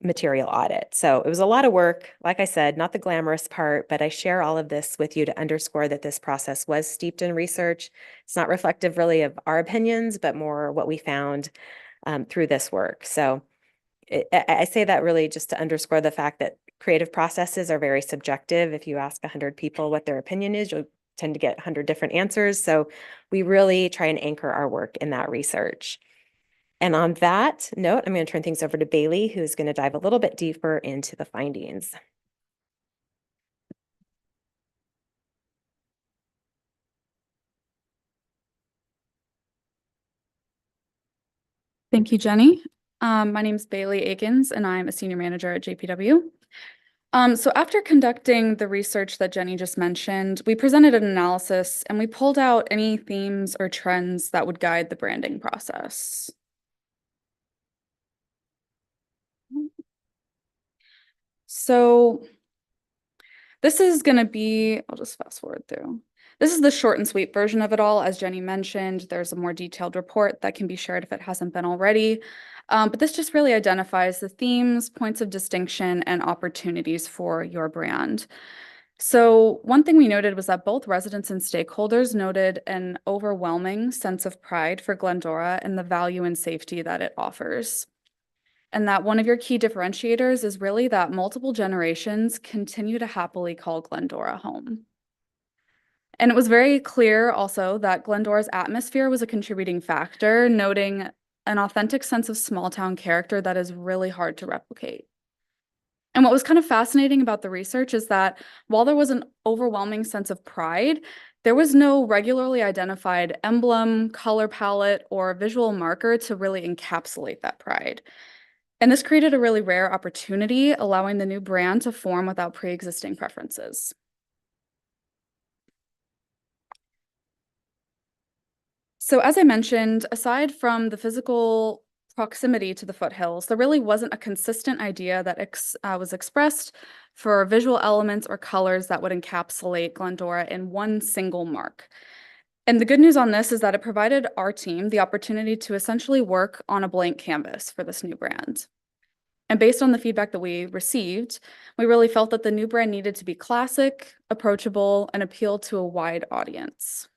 material audit. So it was a lot of work. Like I said, not the glamorous part, but I share all of this with you to underscore that this process was steeped in research. It's not reflective really of our opinions, but more what we found through this work. So I say that really just to underscore the fact that creative processes are very subjective. If you ask 100 people what their opinion is, you'll tend to get 100 different answers. So we really try and anchor our work in that research. And on that note, I'm going to turn things over to Bailey, who's going to dive a little bit deeper into the findings. Thank you, Jenny. My name is Bailey Akins, and I'm a senior manager at JPW. So after conducting the research that Jenny just mentioned, we presented an analysis and we pulled out any themes or trends that would guide the branding process. So this is going to be, I'll just fast forward through. This is the short and sweet version of it all. As Jenny mentioned, there's a more detailed report that can be shared if it hasn't been already. But this just really identifies the themes, points of distinction, and opportunities for your brand. So one thing we noted was that both residents and stakeholders noted an overwhelming sense of pride for Glendora and the value and safety that it offers. And that one of your key differentiators is really that multiple generations continue to happily call Glendora home. And it was very clear also that Glendora's atmosphere was a contributing factor, noting an authentic sense of small town character that is really hard to replicate. And what was kind of fascinating about the research is that while there was an overwhelming sense of pride, there was no regularly identified emblem, color palette, or visual marker to really encapsulate that pride. And this created a really rare opportunity, allowing the new brand to form without pre-existing preferences. So as I mentioned, aside from the physical proximity to the foothills, there really wasn't a consistent idea that was expressed for visual elements or colors that would encapsulate Glendora in one single mark. And the good news on this is that it provided our team the opportunity to essentially work on a blank canvas for this new brand. And based on the feedback that we received, we really felt that the new brand needed to be classic, approachable, and appeal to a wide audience.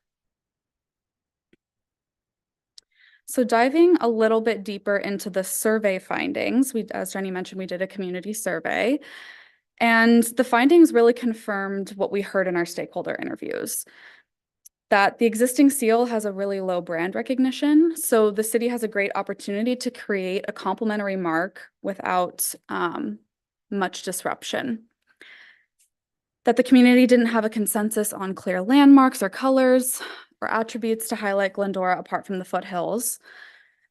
So diving a little bit deeper into the survey findings, as Jenny mentioned, we did a community survey. And the findings really confirmed what we heard in our stakeholder interviews, that the existing seal has a really low brand recognition. So the city has a great opportunity to create a complementary mark without much disruption. That the community didn't have a consensus on clear landmarks or colors or attributes to highlight Glendora apart from the foothills.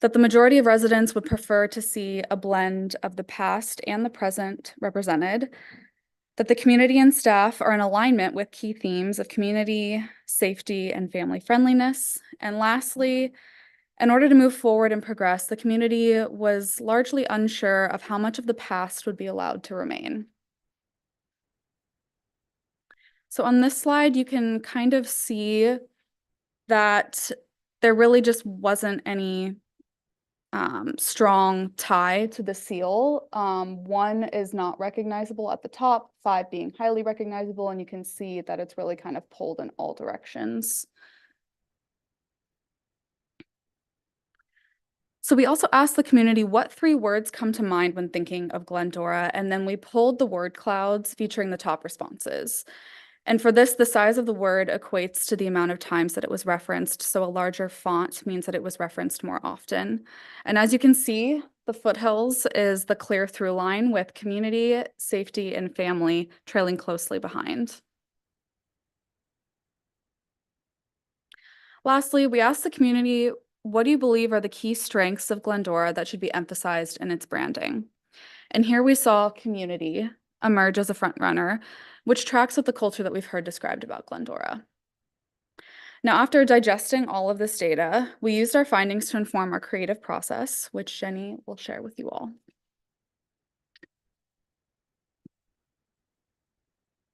That the majority of residents would prefer to see a blend of the past and the present represented. That the community and staff are in alignment with key themes of community, safety, and family friendliness. And lastly, in order to move forward and progress, the community was largely unsure of how much of the past would be allowed to remain. So on this slide, you can kind of see that there really just wasn't any strong tie to the seal. 1 is not recognizable at the top, 5 being highly recognizable, and you can see that it's really kind of pulled in all directions. So we also asked the community what 3 words come to mind when thinking of Glendora, and then we pulled the word clouds featuring the top responses. And for this, the size of the word equates to the amount of times that it was referenced. So a larger font means that it was referenced more often. And as you can see, the foothills is the clear through line with community, safety, and family trailing closely behind. Lastly, we asked the community, what do you believe are the key strengths of Glendora that should be emphasized in its branding? And here we saw community emerge as a front runner, which tracks with the culture that we've heard described about Glendora. Now, after digesting all of this data, we used our findings to inform our creative process, which Jenny will share with you all.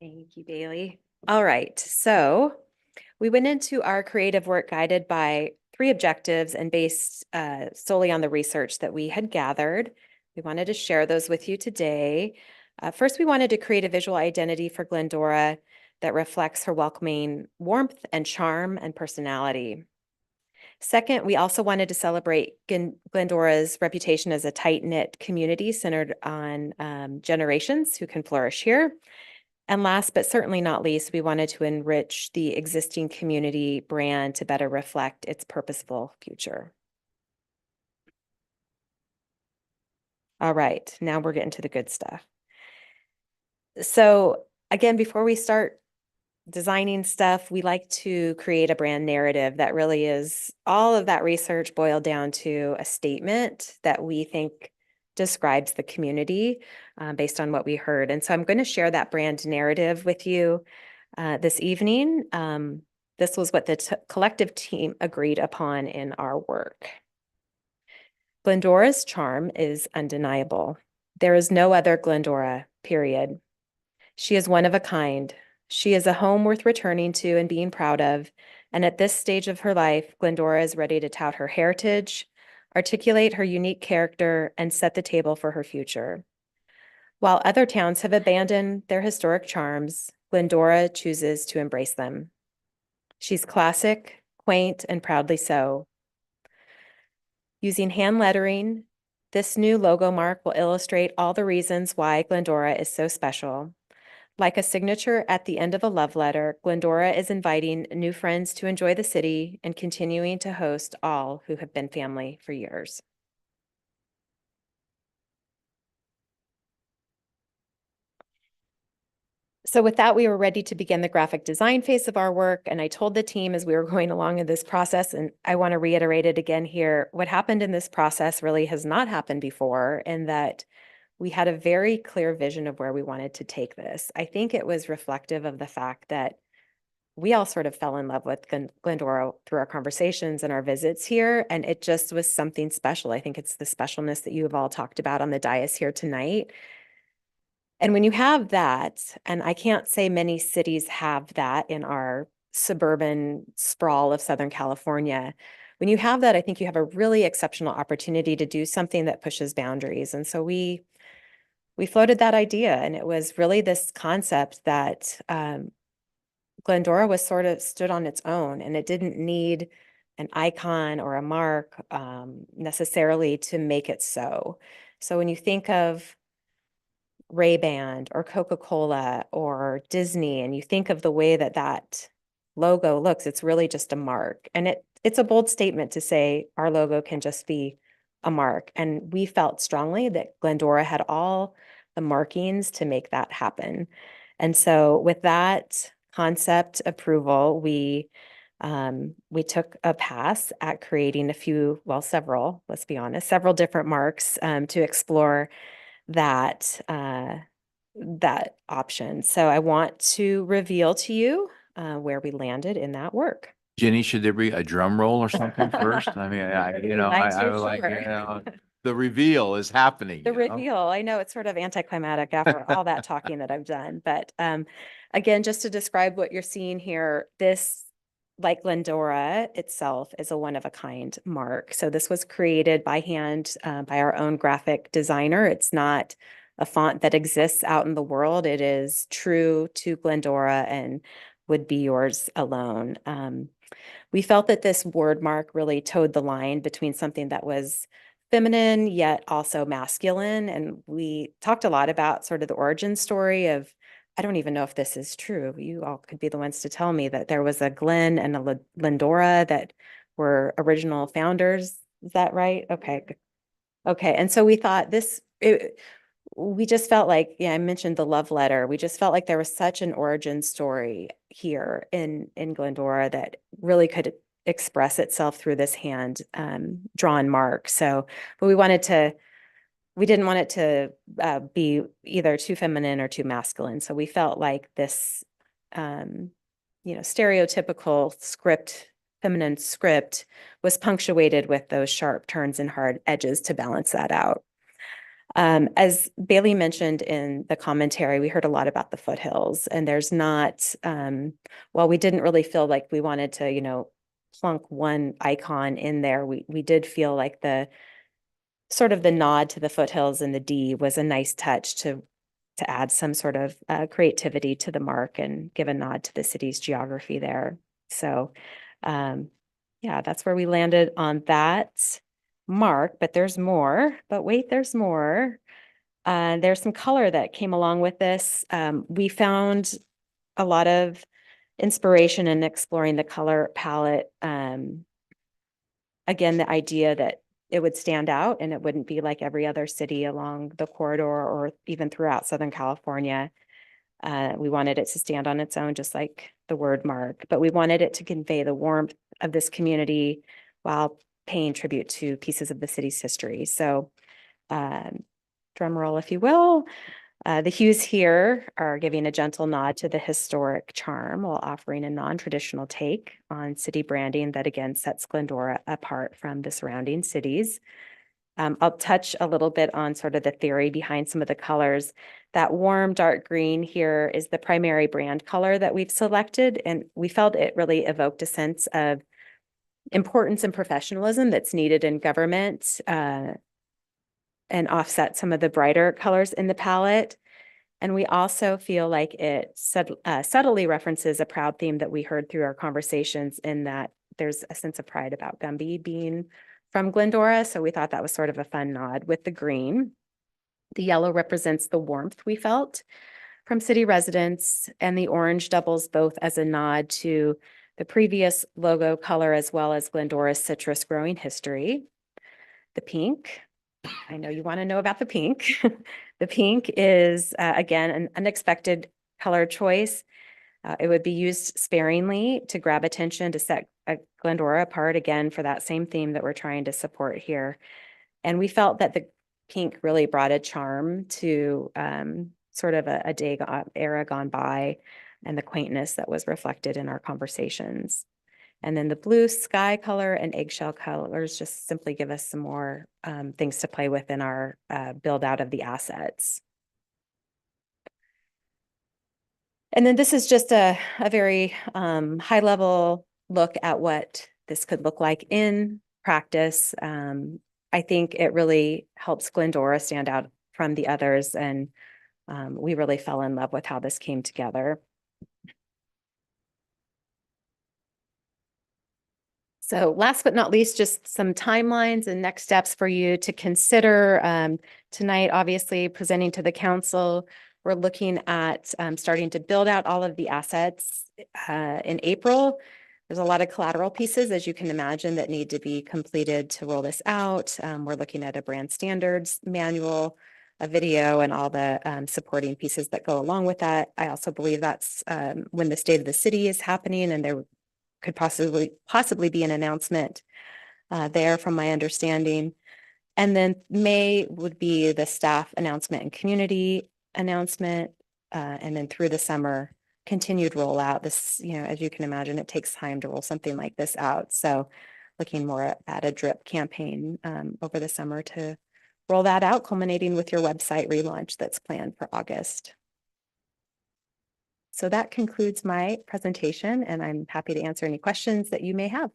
Thank you, Bailey. All right, so we went into our creative work guided by 3 objectives and based solely on the research that we had gathered. We wanted to share those with you today. First, we wanted to create a visual identity for Glendora that reflects her welcoming warmth and charm and personality. Second, we also wanted to celebrate Glendora's reputation as a tight-knit community centered on generations who can flourish here. And last, but certainly not least, we wanted to enrich the existing community brand to better reflect its purposeful future. All right, now we're getting to the good stuff. So again, before we start designing stuff, we like to create a brand narrative that really is all of that research boiled down to a statement that we think describes the community based on what we heard. And so I'm going to share that brand narrative with you this evening. This was what the collective team agreed upon in our work. Glendora's charm is undeniable. There is no other Glendora, period. She is one of a kind. She is a home worth returning to and being proud of. And at this stage of her life, Glendora is ready to tout her heritage, articulate her unique character, and set the table for her future. While other towns have abandoned their historic charms, Glendora chooses to embrace them. She's classic, quaint, and proudly so. Using hand lettering, this new logo mark will illustrate all the reasons why Glendora is so special. Like a signature at the end of a love letter, Glendora is inviting new friends to enjoy the city and continuing to host all who have been family for years. So with that, we were ready to begin the graphic design phase of our work. And I told the team as we were going along in this process, and I want to reiterate it again here, what happened in this process really has not happened before, in that we had a very clear vision of where we wanted to take this. I think it was reflective of the fact that we all sort of fell in love with Glendora through our conversations and our visits here, and it just was something special. I think it's the specialness that you have all talked about on the dais here tonight. And when you have that, and I can't say many cities have that in our suburban sprawl of Southern California, when you have that, I think you have a really exceptional opportunity to do something that pushes boundaries. And so we floated that idea, and it was really this concept that Glendora was sort of stood on its own, and it didn't need an icon or a mark necessarily to make it so. So when you think of Ray-Ban or Coca-Cola or Disney, and you think of the way that that logo looks, it's really just a mark. And it's a bold statement to say our logo can just be a mark. And we felt strongly that Glendora had all the markings to make that happen. And so with that concept approval, we took a pass at creating a few, well, several, let's be honest, several different marks to explore that that option. So I want to reveal to you where we landed in that work. Jenny, should there be a drum roll or something first? I mean, I was like, the reveal is happening. The you know? reveal, I know it's sort of anticlimactic after all that talking that I've done, but again, just to describe what you're seeing here, this, like Glendora itself, is a one-of-a-kind mark. So this was created by hand by our own graphic designer. It's not a font that exists out in the world. It is true to Glendora and would be yours alone. We felt that this word mark really towed the line between something that was feminine yet also masculine. And we talked a lot about sort of the origin story of, I don't even know if this is true. You all could be the ones to tell me that there was a Glen and a Glendora that were original founders. Is that right? Okay. Okay. And so we thought we just felt like, yeah, I mentioned the love letter. We just felt like there was such an origin story here in Glendora that really could express itself through this hand drawn mark. So, but we didn't want it to be either too feminine or too masculine. So we felt like this, stereotypical script, feminine script, was punctuated with those sharp turns and hard edges to balance that out. As Bailey mentioned in the commentary, we heard a lot about the foothills, and there's not, while we didn't really feel like we wanted to, plunk one icon in there, we did feel like the sort of the nod to the foothills and the D was a nice touch to add some sort of creativity to the mark and give a nod to the city's geography there. So yeah, that's where we landed on that mark, but there's more. But wait, there's more. There's some color that came along with this. We found a lot of inspiration in exploring the color palette. Again, the idea that it would stand out and it wouldn't be like every other city along the corridor or even throughout Southern California. We wanted it to stand on its own, just like the word mark, but we wanted it to convey the warmth of this community while paying tribute to pieces of the city's history. So drum roll, if you will. The hues here are giving a gentle nod to the historic charm while offering a non-traditional take on city branding that again sets Glendora apart from the surrounding cities. I'll touch a little bit on sort of the theory behind some of the colors. That warm dark green here is the primary brand color that we've selected, and we felt it really evoked a sense of importance and professionalism that's needed in government and offset some of the brighter colors in the palette. And we also feel like it subtly references a proud theme that we heard through our conversations, in that there's a sense of pride about Gumby being from Glendora. So we thought that was sort of a fun nod with the green. The yellow represents the warmth we felt from city residents, and the orange doubles both as a nod to the previous logo color as well as Glendora's citrus growing history. The pink, I know you want to know about the pink. The pink is, again, an unexpected color choice. It would be used sparingly to grab attention, to set Glendora apart, again, for that same theme that we're trying to support here. And we felt that the pink really brought a charm to sort of a era gone by, and the quaintness that was reflected in our conversations. And then the blue sky color and eggshell colors just simply give us some more things to play with in our build out of the assets. And then this is just a very high level look at what this could look like in practice. I think it really helps Glendora stand out from the others, and we really fell in love with how this came together. So last but not least, just some timelines and next steps for you to consider. Tonight, obviously presenting to the council, we're looking at starting to build out all of the assets in April. There's a lot of collateral pieces, as you can imagine, that need to be completed to roll this out. We're looking at a brand standards manual, a video, and all the supporting pieces that go along with that. I also believe that's when the state of the city is happening, and there could possibly be an announcement there from my understanding. And then May would be the staff announcement and community announcement. And then through the summer, continued rollout. This, as you can imagine, it takes time to roll something like this out. So looking more at a drip campaign over the summer to roll that out, culminating with your website relaunch that's planned for August. So that concludes my presentation, and I'm happy to answer any questions that you may have.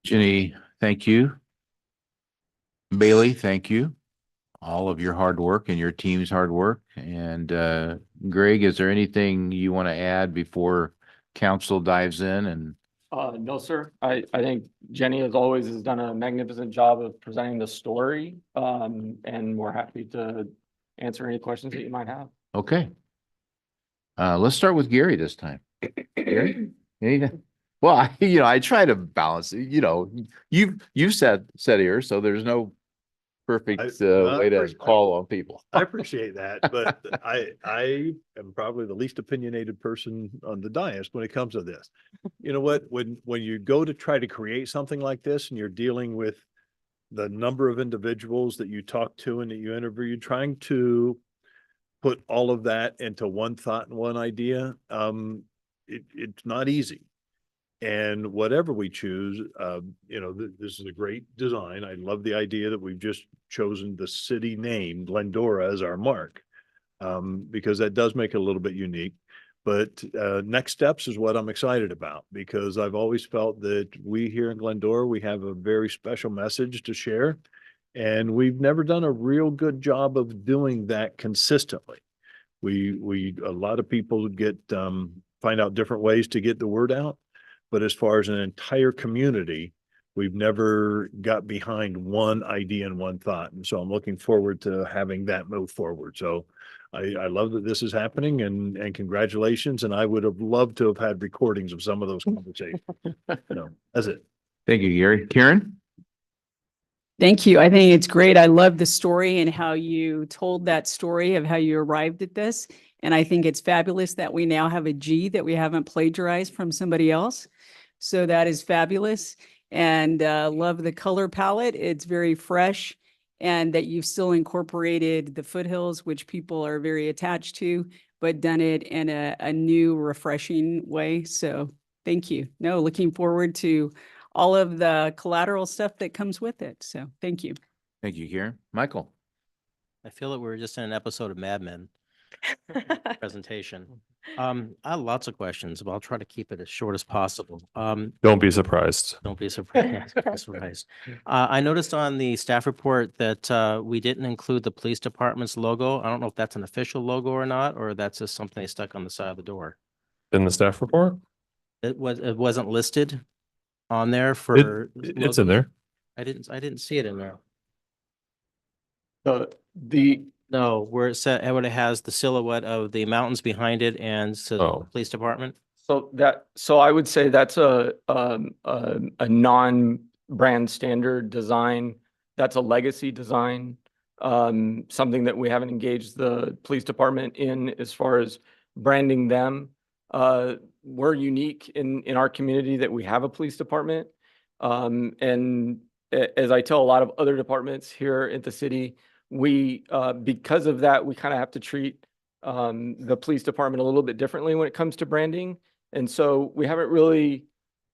Jenny, thank you. Bailey, thank you. All of your hard work and your team's hard work. And Greg, is there anything you want to add before council dives in? And No, sir. I think Jenny, as always, has done a magnificent job of presenting the story. And we're happy to answer any questions that you might have. okay. Let's start with Gary this time. Gary? Anything? Well, I try to balance, you've said here, so there's no perfect way to call on people. I appreciate that, but I am probably the least opinionated person on the dais when it comes to this. You know what, when you go to try to create something like this and you're dealing with the number of individuals that you talk to and that you interview, trying to put all of that into one thought and one idea, it's not easy. And whatever we choose, this is a great design. I love the idea that we've just chosen the city name Glendora as our mark, because that does make it a little bit unique. But next steps is what I'm excited about, because I've always felt that we here in Glendora, we have a very special message to share. And we've never done a real good job of doing that consistently. A lot of people find out different ways to get the word out. But as far as an entire community, we've never got behind one idea and one thought. And so I'm looking forward to having that move forward. So I love that this is happening, and congratulations. And I would have loved to have had recordings of some of those conversations. That's it. Thank you, Gary. Karen? Thank you. I think it's great. I love the story and how you told that story of how you arrived at this. And I think it's fabulous that we now have a G that we haven't plagiarized from somebody else. So that is fabulous. And love the color palette. It's very fresh, and that you've still incorporated the foothills, which people are very attached to, but done it in a new, refreshing way. So thank you. No, looking forward to all of the collateral stuff that comes with it. So thank you. Thank you, Karen. Michael? I feel that we're just in an episode of Mad Men presentation. I have lots of questions, but I'll try to keep it as short as possible. Don't be surprised. Don't be surprised. I noticed on the staff report that we didn't include the police department's logo. I don't know if that's an official logo or not, or that's just something they stuck on the side of the door. In the staff report? It wasn't listed on there for. It's in there. I didn't see it in there. No, where it said, when it has the silhouette of the mountains behind it and so police department. So I would say that's a non-brand standard design. That's a legacy design. Something that we haven't engaged the police department in as far as branding them. We're unique in our community that we have a police department. And as I tell a lot of other departments here at the city, we because of that, we kind of have to treat the police department a little bit differently when it comes to branding. And so we haven't really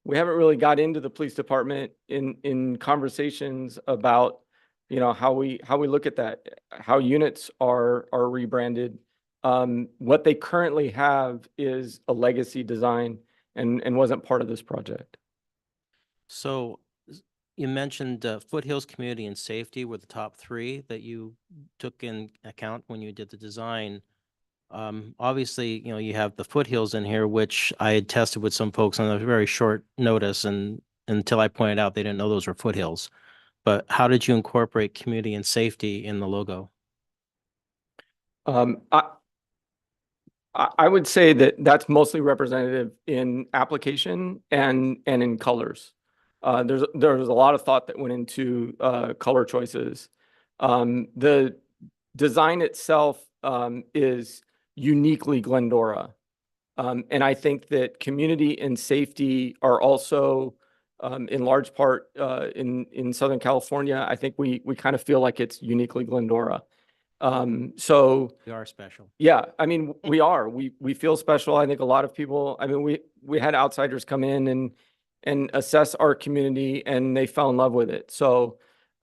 got into the police department in conversations about, how we look at that, how units are rebranded. What they currently have is a legacy design and wasn't part of this project. So you mentioned Foothills Community and Safety were the top three that you took in account when you did the design. Obviously, you have the foothills in here, which I had tested with some folks on a very short notice, and until I pointed out they didn't know those were foothills. But how did you incorporate community and safety in the logo? I would say that that's mostly representative in application and in colors. There's a lot of thought that went into color choices. The design itself is uniquely Glendora. And I think that community and safety are also in large part in Southern California. I think we kind of feel like it's uniquely Glendora. So We are special. yeah, I mean, we are. We feel special. I think a lot of people, I mean, we had outsiders come in and assess our community, and they fell in love with it. So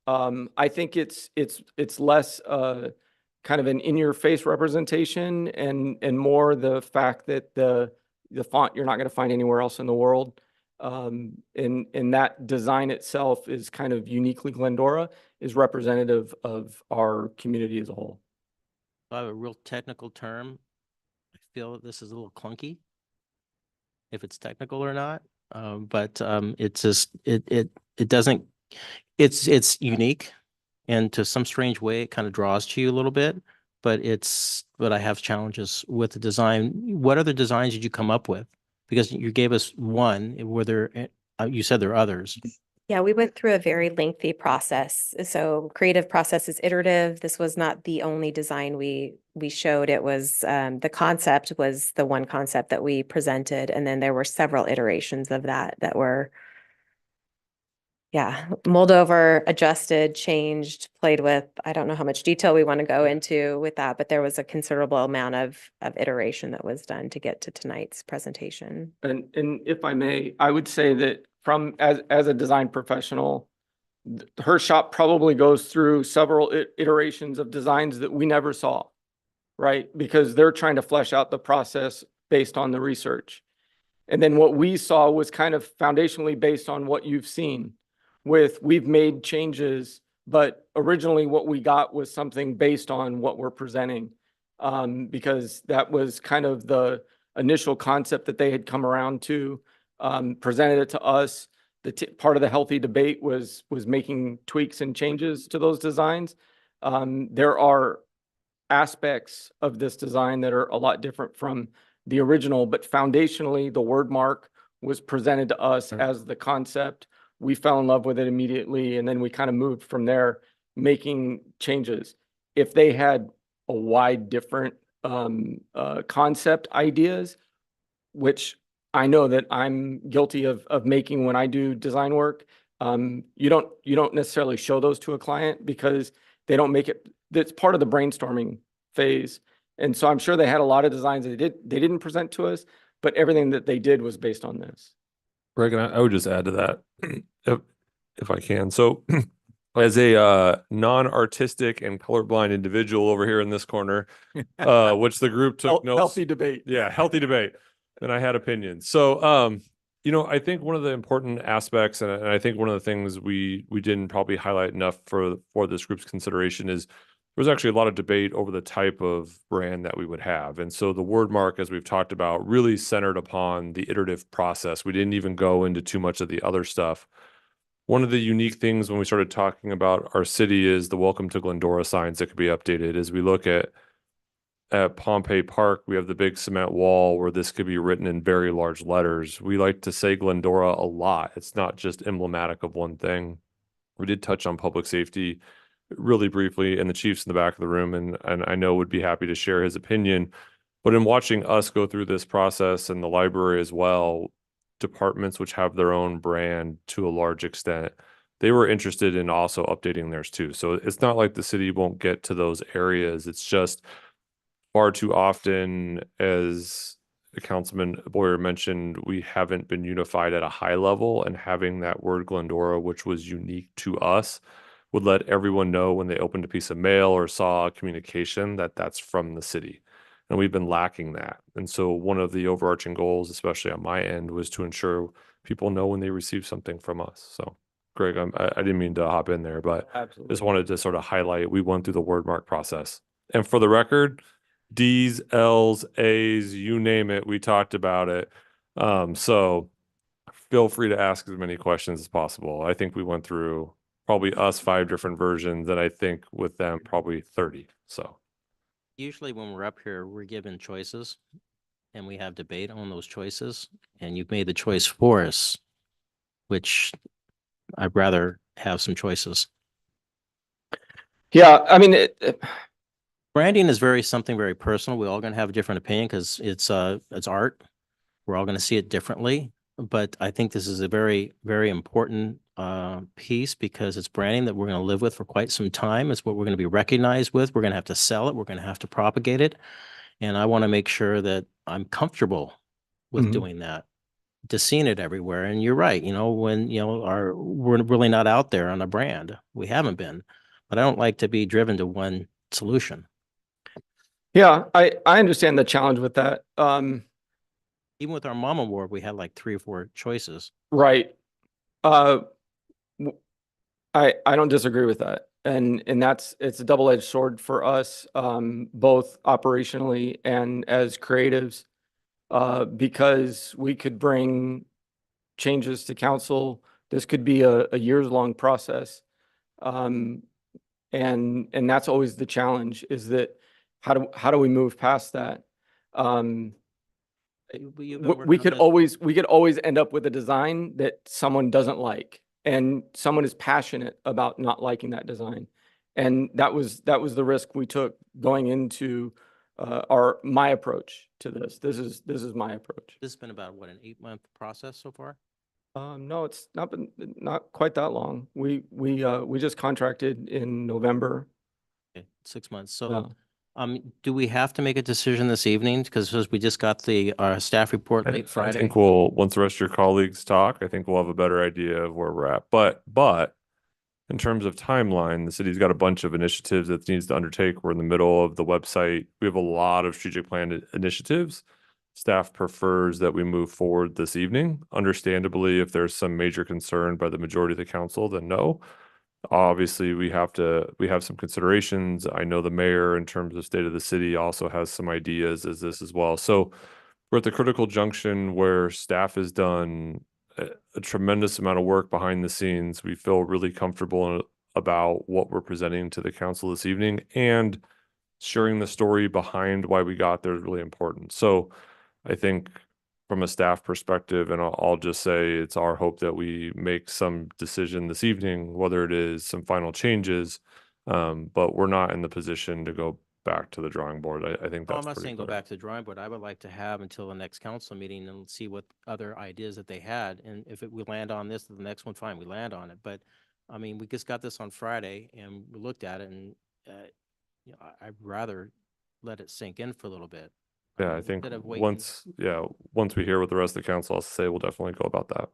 I think it's less kind of an in-your-face representation and more the fact that the font you're not going to find anywhere else in the world. And that design itself is kind of uniquely Glendora, is representative of our community as a whole. I have a real technical term. I feel that this is a little clunky, if it's technical or not. But it's just it doesn't. It's unique, and to some strange way, it kind of draws to you a little bit. But I have challenges with the design. What other designs did you come up with? Because you gave us one. Were there? You said there are others. Yeah, we went through a very lengthy process. So creative process is iterative. This was not the only design we showed. It was the concept was the one concept that we presented, and then there were several iterations of that were mulled over, adjusted, changed, played with. I don't know how much detail we want to go into with that, but there was a considerable amount of iteration that was done to get to tonight's presentation. And if I may, I would say that from as a design professional, her shop probably goes through several iterations of designs that we never saw, right? Because they're trying to flesh out the process based on the research. And then what we saw was kind of foundationally based on what you've seen. We've made changes, but originally what we got was something based on what we're presenting, because that was kind of the initial concept that they had come around to, presented it to us. Part of the healthy debate was making tweaks and changes to those designs. There are aspects of this design that are a lot different from the original, but foundationally, the word mark was presented to us as the concept. We fell in love with it immediately, and then we kind of moved from there, making changes. If they had a wide different concept ideas, which I know that I'm guilty of making when I do design work, you don't necessarily show those to a client because they don't make it. That's part of the brainstorming phase. And so I'm sure they had a lot of designs that they didn't present to us, but everything that they did was based on this. Greg, and I would just add to that if I can. So as a non-artistic and colorblind individual over here in this corner, which the group took notes. Healthy debate. Yeah, healthy debate. And I had opinions. So, I think one of the important aspects, and I think one of the things we didn't probably highlight enough for this group's consideration is there was actually a lot of debate over the type of brand that we would have. And so the word mark, as we've talked about, really centered upon the iterative process. We didn't even go into too much of the other stuff. One of the unique things when we started talking about our city is the Welcome to Glendora signs that could be updated. As we look at Pompey Park, we have the big cement wall where this could be written in very large letters. We like to say Glendora a lot. It's not just emblematic of one thing. We did touch on public safety really briefly, and the chief's in the back of the room, and I know would be happy to share his opinion. But in watching us go through this process and the library as well, departments which have their own brand to a large extent, they were interested in also updating theirs too. So it's not like the city won't get to those areas. It's just far too often, as Councilman Boyer mentioned, we haven't been unified at a high level, and having that word Glendora, which was unique to us, would let everyone know when they opened a piece of mail or saw a communication that that's from the city. And we've been lacking that. And so one of the overarching goals, especially on my end, was to ensure people know when they receive something from us. So Greg, I didn't mean to hop in there, but Absolutely. just wanted to sort of highlight, we went through the word mark process. And for the record, D's, L's, A's, you name it. We talked about it. So feel free to ask as many questions as possible. I think we went through probably us 5 different versions, and I think with them probably 30. So Usually when we're up here, we're given choices and we have debate on those choices, and you've made the choice for us, which I'd rather have some choices. Yeah, I mean, Branding is something very personal. We're all going to have a different opinion because it's art. We're all going to see it differently. But I think this is a very, very important piece because it's branding that we're going to live with for quite some time. It's what we're going to be recognized with. We're going to have to sell it. We're going to have to propagate it. And I want to make sure that I'm comfortable with Mhm. doing that, just seeing it everywhere. And you're right, when, we're really not out there on a brand. We haven't been, but I don't like to be driven to one solution. Yeah, I understand the challenge with that. Even with our Mom Award, we had like 3 or 4 choices. Right. I don't disagree with that. And it's a double-edged sword for us, both operationally and as creatives, because we could bring changes to council. This could be a years-long process. And that's always the challenge, is that how do we move past that? We could always end up with a design that someone doesn't like, and someone is passionate about not liking that design. And that was the risk we took going into my approach to this. This is my approach. This has been about what, an 8-month process so far? No, it's not quite that long. We just contracted in November. Okay, 6 months. So, do we have to make a decision this evening? Because we just got the staff report late I Friday. think once the rest of your colleagues talk, I think we'll have a better idea of where we're at. But in terms of timeline, the city's got a bunch of initiatives that it needs to undertake. We're in the middle of the website. We have a lot of strategic plan initiatives. Staff prefers that we move forward this evening. Understandably, if there's some major concern by the majority of the council, then no. Obviously, we have some considerations. I know the mayor, in terms of state of the city, also has some ideas as this as well. So we're at the critical junction where staff has done a tremendous amount of work behind the scenes. We feel really comfortable about what we're presenting to the council this evening, and sharing the story behind why we got there is really important. So I think from a staff perspective, and I'll just say it's our hope that we make some decision this evening, whether it is some final changes, but we're not in the position to go back to the drawing board. I think that's I'm not pretty saying go clear. back to the drawing board. I would like to have until the next council meeting and see what other ideas that they had. And if we land on this, the next one, fine, we land on it. But I mean, we just got this on Friday and we looked at it, and I'd rather let it sink in for a little bit. Yeah, I think instead of waiting. once we hear what the rest of the council has to say, we'll definitely go about that.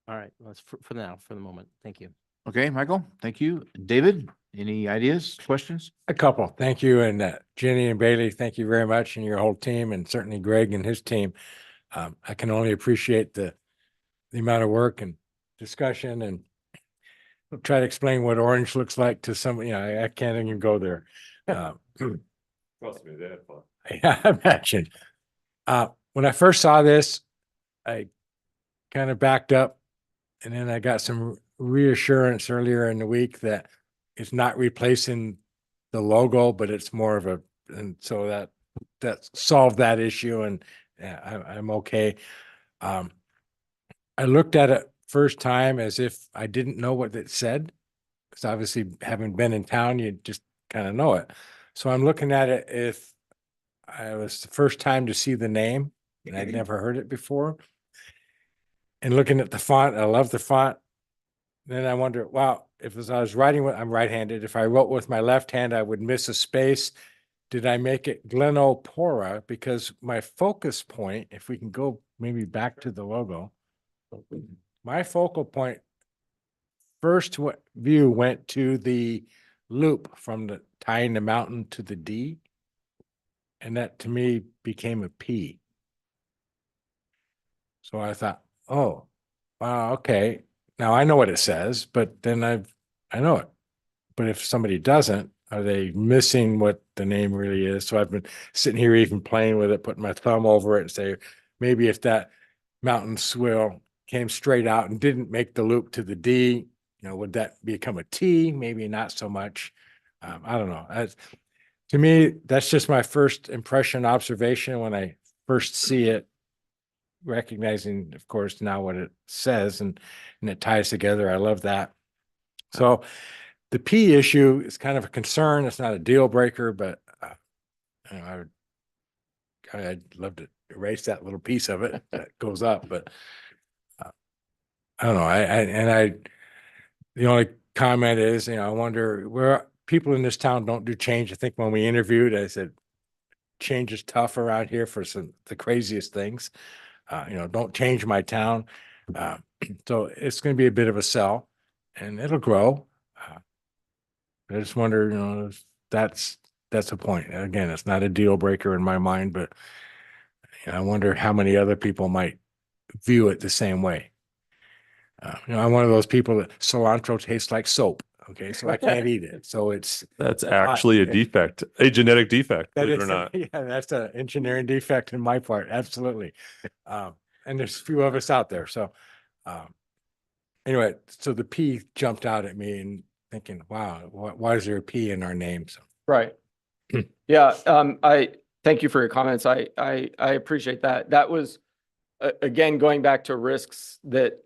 All right, let's for now, for the moment. Thank you. Okay, Michael, thank you. David, any ideas, questions? A couple. Thank you. And Jenny and Bailey, thank you very much, and your whole team, and certainly Greg and his team. I can only appreciate the amount of work and discussion, and try to explain what orange looks like to somebody. I can't even go there. Trust me, they had fun. Yeah, I imagine. When I first saw this, I kind of backed up, and then I got some reassurance earlier in the week that it's not replacing the logo, but it's more of and so that solved that issue, and I'm okay. I looked at it first time as if I didn't know what it said, because obviously having been in town, you just kind of know it. So I'm looking at it if it was the first time to see the name, and I'd never heard it before. And looking at the font, I love the font. Then I wonder, wow, if I was writing I'm right-handed. If I wrote with my left hand, I would miss a space. Did I make it Glenopora? Because my focus point, if we can go maybe back to the logo, my focal point first view went to the loop from tying the mountain to the D. And that to me became a P. So I thought, oh, wow, okay. Now I know what it says, but then I know it. But if somebody doesn't, are they missing what the name really is? So I've been sitting here even playing with it, putting my thumb over it and say, maybe if that mountain swill came straight out and didn't make the loop to the D, would that become a T? Maybe not so much. I don't know. To me, that's just my first impression, observation when I first see it, recognizing, of course, now what it says and it ties together. I love that. So the P issue is kind of a concern. It's not a deal breaker, but I'd love to erase that little piece of it that goes up, but I don't know. The only comment is, I wonder where people in this town don't do change. I think when we interviewed, I said, change is tough around here for the craziest things. Don't change my town. So it's going to be a bit of a sell and it'll grow. I just wonder, if that's a point. Again, it's not a deal breaker in my mind, but I wonder how many other people might view it the same way. I'm one of those people that cilantro tastes like soap. Okay, so I can't eat it. So That's actually a defect, a genetic defect, that believe it is, or not. yeah, that's an engineering defect in my part. Absolutely. And there's a few of us out there. So anyway, so the P jumped out at me and thinking, wow, why is there a P in our name? So Right. Yeah, I thank you for your comments. I appreciate that. That was again, going back to risks that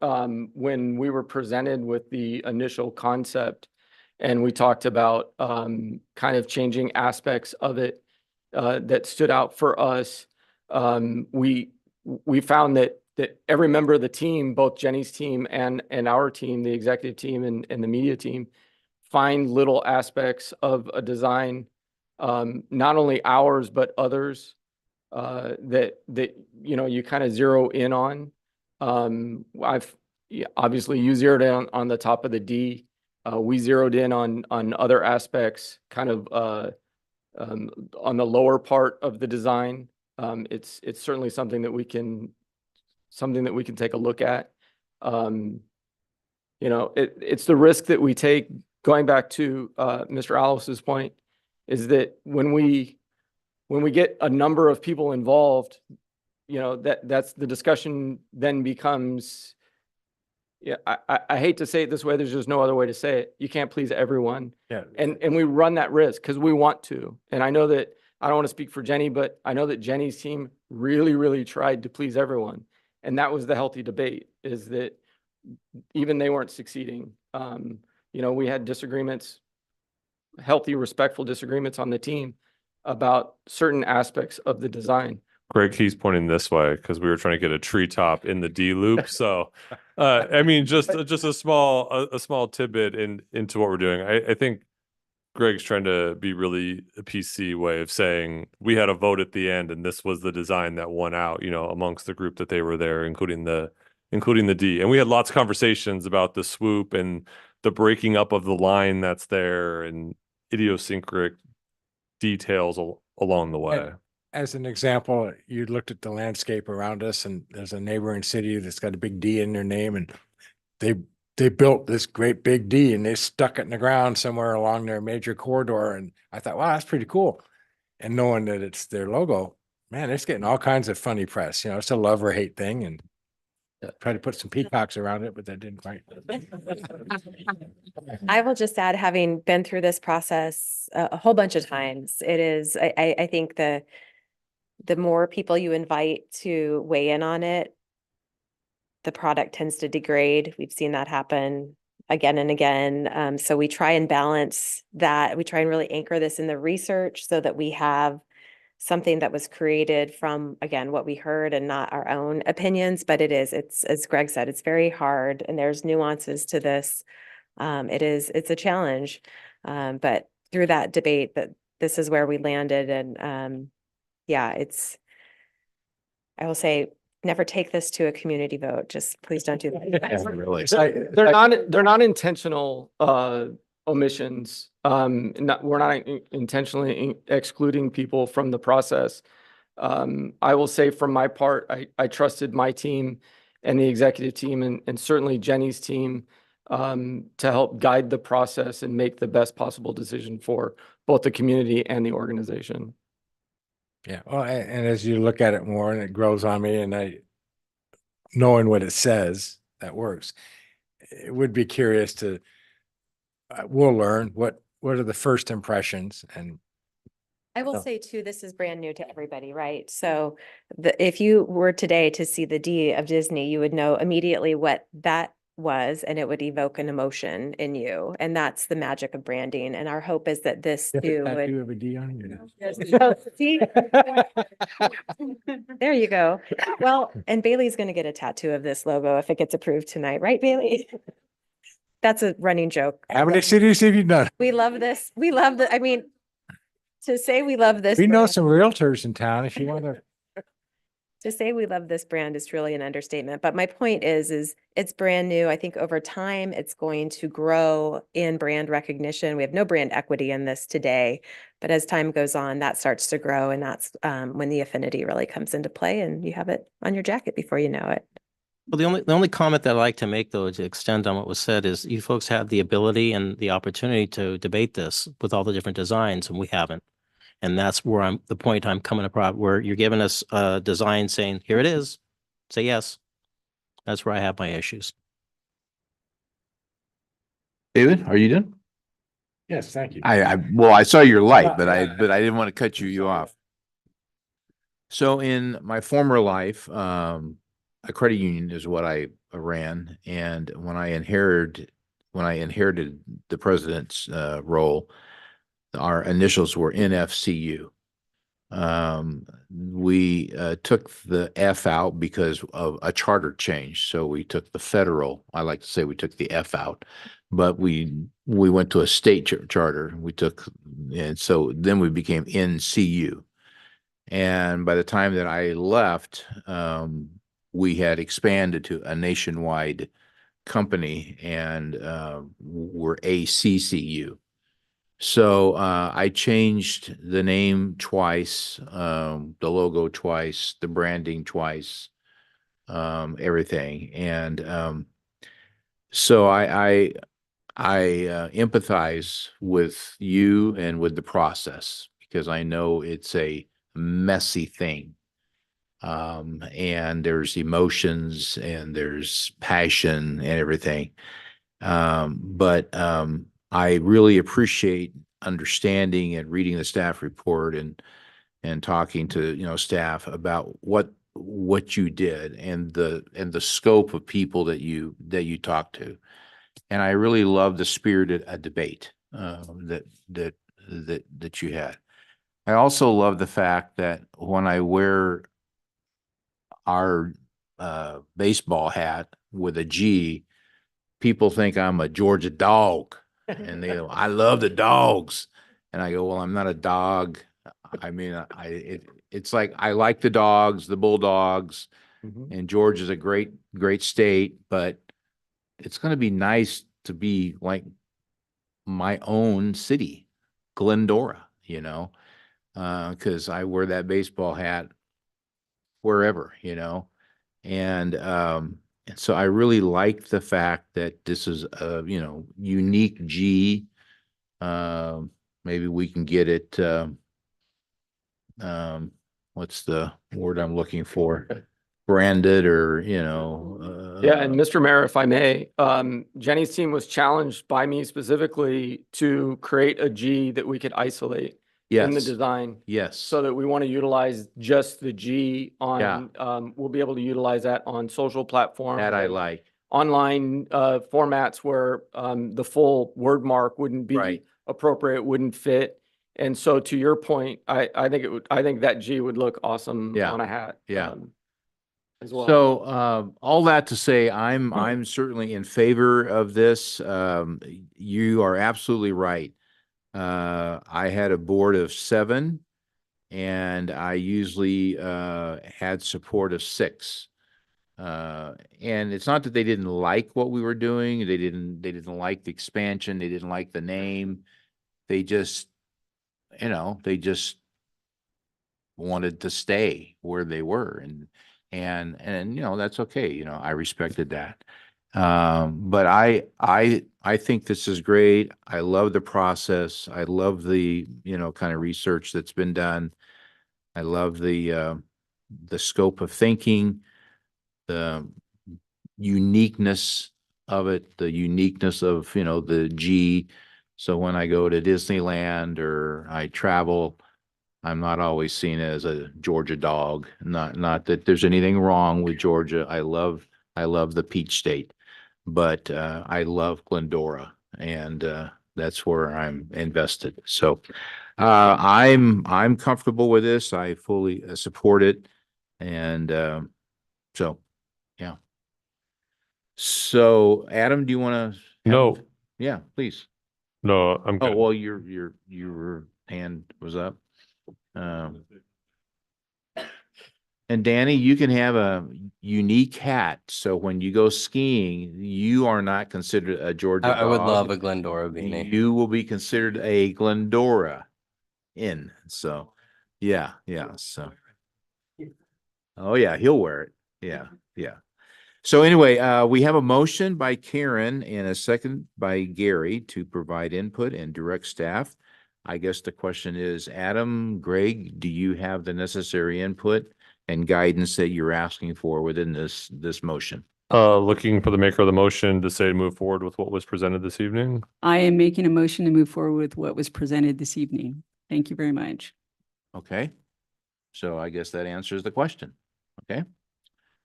when we were presented with the initial concept and we talked about kind of changing aspects of it that stood out for us, we found that every member of the team, both Jenny's team and our team, the executive team and the media team, find little aspects of a design, not only ours, but others, that you kind of zero in on. Obviously you zeroed in on the top of the D. We zeroed in on other aspects, kind of on the lower part of the design. It's certainly something that we can take a look at. It's the risk that we take. Going back to Mr. Allis's point, is that when we get a number of people involved, that's the discussion then becomes, I hate to say it this way, there's just no other way to say it. You can't please everyone. Yeah. And we run that risk because we want to. And I know that, I don't want to speak for Jenny, but I know that Jenny's team really, really tried to please everyone. And that was the healthy debate, is that even they weren't succeeding. We had disagreements, healthy, respectful disagreements on the team about certain aspects of the design. Greg, he's pointing this way because we were trying to get a treetop in the D loop. So, just a small tidbit into what we're doing. I think Greg's trying to be really a PC way of saying we had a vote at the end and this was the design that won out, amongst the group that they were there, including the D. And we had lots of conversations about the swoop and the breaking up of the line that's there and idiosyncratic details along the way. as an example, you looked at the landscape around us and there's a neighboring city that's got a big D in their name and they built this great big D and they stuck it in the ground somewhere along their major corridor. And I thought, wow, that's pretty cool. And knowing that it's their logo, man, it's getting all kinds of funny press. It's a love or hate thing. And try to put some peacocks around it, but that didn't quite. I will just add, having been through this process a whole bunch of times, it is, I think the more people you invite to weigh in on it, the product tends to degrade. We've seen that happen again and again. So we try and balance that. We try and really anchor this in the research so that we have something that was created from, again, what we heard and not our own opinions. But it's, as Greg said, it's very hard and there's nuances to this. It's a challenge. But through that debate, that this is where we landed. And I will say, never take this to a community vote. Just please don't do that. Really? They're not intentional omissions. We're not intentionally excluding people from the process. I will say from my part, I trusted my team and the executive team and certainly Jenny's team to help guide the process and make the best possible decision for both the community and the organization. Yeah, well, and as you look at it more and it grows on me and knowing what it says, that works. It would be curious to, we'll learn what are the first impressions and I will Oh. say too, this is brand new to everybody, right? So if you were today to see the D of Disney, you would know immediately what that was and it would evoke an emotion in you. And that's the magic of branding. And our hope is that this too would. tattoo of a D on you. Oh, see? There you go. Well, and Bailey's going to get a tattoo of this logo if it gets approved tonight, right, Bailey? That's a running joke. How many cities have you done? We love this. We love the, I mean, to say we love this. We know brand- some realtors in town if you want to. To say we love this brand is truly an understatement. But my point is it's brand new. I think over time, it's going to grow in brand recognition. We have no brand equity in this today, but as time goes on, that starts to grow. And that's when the affinity really comes into play and you have it on your jacket before you know it. Well, the only comment that I'd like to make, though, to extend on what was said, is you folks have the ability and the opportunity to debate this with all the different designs, and we haven't. And that's where the point I'm coming across, where you're giving us a design saying, here it is, say yes. That's where I have my issues. David, are you done? Yes, thank you. Well, I saw your light, but Yeah. I didn't want to cut you off. So in my former life, a credit union is what I ran. And when I inherited the president's role, our initials were NFCU. We took the F out because of a charter change. So we took the federal, I like to say we took the F out, but we went to a state charter. And so then we became NCU. And by the time that I left, we had expanded to a nationwide company and we're ACCU. So I changed the name twice, the logo twice, the branding twice, everything. And so I empathize with you and with the process because I know it's a messy thing. And there's emotions and there's passion and everything. But I really appreciate understanding and reading the staff report and talking to, staff about what you did and the scope of people that you talked to. And I really love the spirited debate that you had. I also love the fact that when I wear our baseball hat with a G, people think I'm a Georgia dog. And they go, I love the dogs. And I go, well, I'm not a dog. I mean, it's like, I like the dogs, the Bulldogs, and Georgia's a great, great state, but it's going to be nice to be like my own city, Glendora, because I wear that baseball hat wherever, and so I really like the fact that this is a, unique G. Maybe we can get it, what's the word I'm looking for? Branded or, Yeah, and Mr. Mayor, if I may, Jenny's team was challenged by me specifically to create a G that we could isolate in the Yes. design. Yes. So that we want to utilize just the G on, we'll be able to utilize that on social platforms. That I and like. Online formats where the full word mark wouldn't be Right. appropriate, wouldn't fit. And so to your point, I think that G would look awesome Yeah. on a hat. Yeah. As well. So, all that to say, I'm certainly in favor of this. You are absolutely right. I had a board of 7 and I usually, had support of 6. And it's not that they didn't like what we were doing. They didn't like the expansion. They didn't like the name. They just, they just wanted to stay where they were. And that's okay. I respected that. But I think this is great. I love the process. I love the, kind of research that's been done. I love the scope of thinking, the uniqueness of it, the uniqueness of, the G. So when I go to Disneyland or I travel, I'm not always seen as a Georgia dog. Not that there's anything wrong with Georgia. I love the Peach State, but I love Glendora, and that's where I'm invested. So I'm comfortable with this. I fully support it, and so yeah. So Adam, do you want to? No. Yeah, please. No, I'm Oh, good. well, your hand was up. And Danny, you can have a unique hat. So when you go skiing, you are not considered a Georgia I would dog. love a Glendora beanie. You will be considered a Glendora in. So, yeah. So, oh yeah, he'll wear it. Yeah. So anyway, we have a motion by Karen and a second by Gary to provide input and direct staff. I guess the question is, Adam, Greg, do you have the necessary input and guidance that you're asking for within this motion? Looking for the maker of the motion to say move forward with what was presented this evening. I am making a motion to move forward with what was presented this evening. Thank you very much. Okay. So I guess that answers the question. Okay.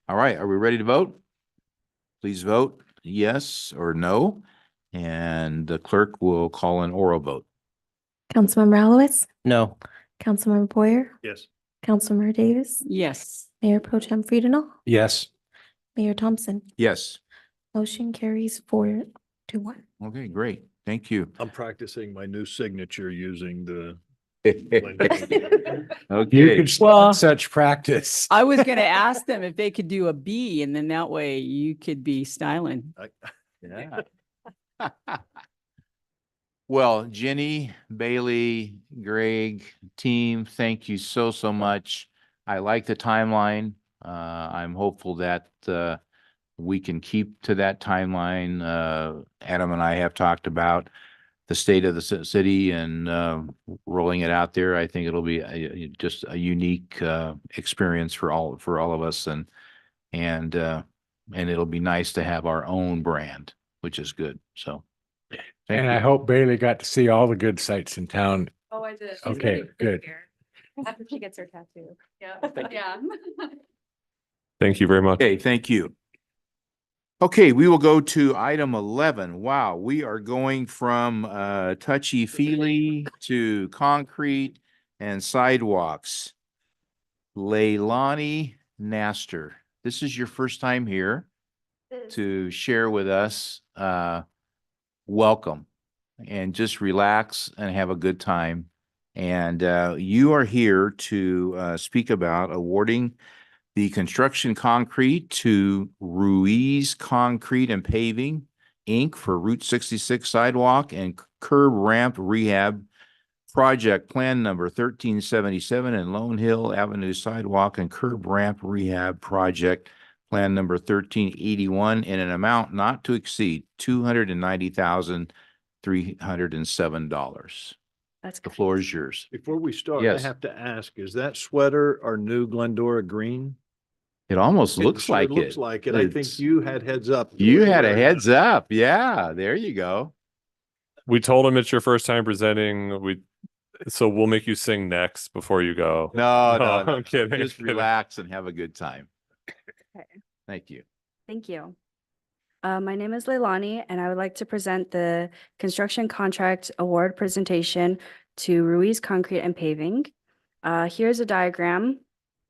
All right. Are we ready to vote? Please vote yes or no, and the clerk will call an oral vote. Councilmember Alowitz, No. Councilmember Boyer, Yes. Councilmember Davis, Yes. Mayor Pro Tem Friedenau, Yes. Mayor Thompson. Yes. Motion carries 4-1. Okay, great. Thank you. I'm practicing my new signature using the. You Okay. could start such practice. I was going to ask them if they could do a B, and then that way you could be styling. Yeah. Well, Jenny, Bailey, Greg, team, thank you so much. I like the timeline. I'm hopeful that we can keep to that timeline. Adam and I have talked about the state of the city and rolling it out there. I think it'll be just a unique experience for all of us, and it'll be nice to have our own brand, which is good. So. Thank And you. I hope Bailey got to see all the good sights in town. Oh, I did. Okay, good. After she gets her tattoo. Yeah. Thank you very much. Okay, thank you. Okay, we will go to item 11. Wow, we are going from touchy-feely to concrete and sidewalks. Leilani Naster, this is your first time here to share with us. Welcome, and just relax and have a good time. And you are here to speak about awarding the construction concrete to Ruiz Concrete and Paving, Inc. for Route 66 sidewalk and curb ramp rehab project plan number 1377 and Lone Hill Avenue sidewalk and curb ramp rehab project plan number 1381 in an amount not to exceed $290,307. That's The floor is yours. Before we start, I Yes. have to ask, is that sweater our new Glendora green? It almost It looks sure like looks it. like it. I think It's- you had heads up. You had a heads up. Yeah, there you go. We told him it's your first time presenting. So we'll make you sing next before you go. No, I'm kidding. Just kidding. relax and have a good time. Okay. Thank you. Thank you. My name is Leilani, and I would like to present the construction contract award presentation to Ruiz Concrete and Paving. Here's a diagram.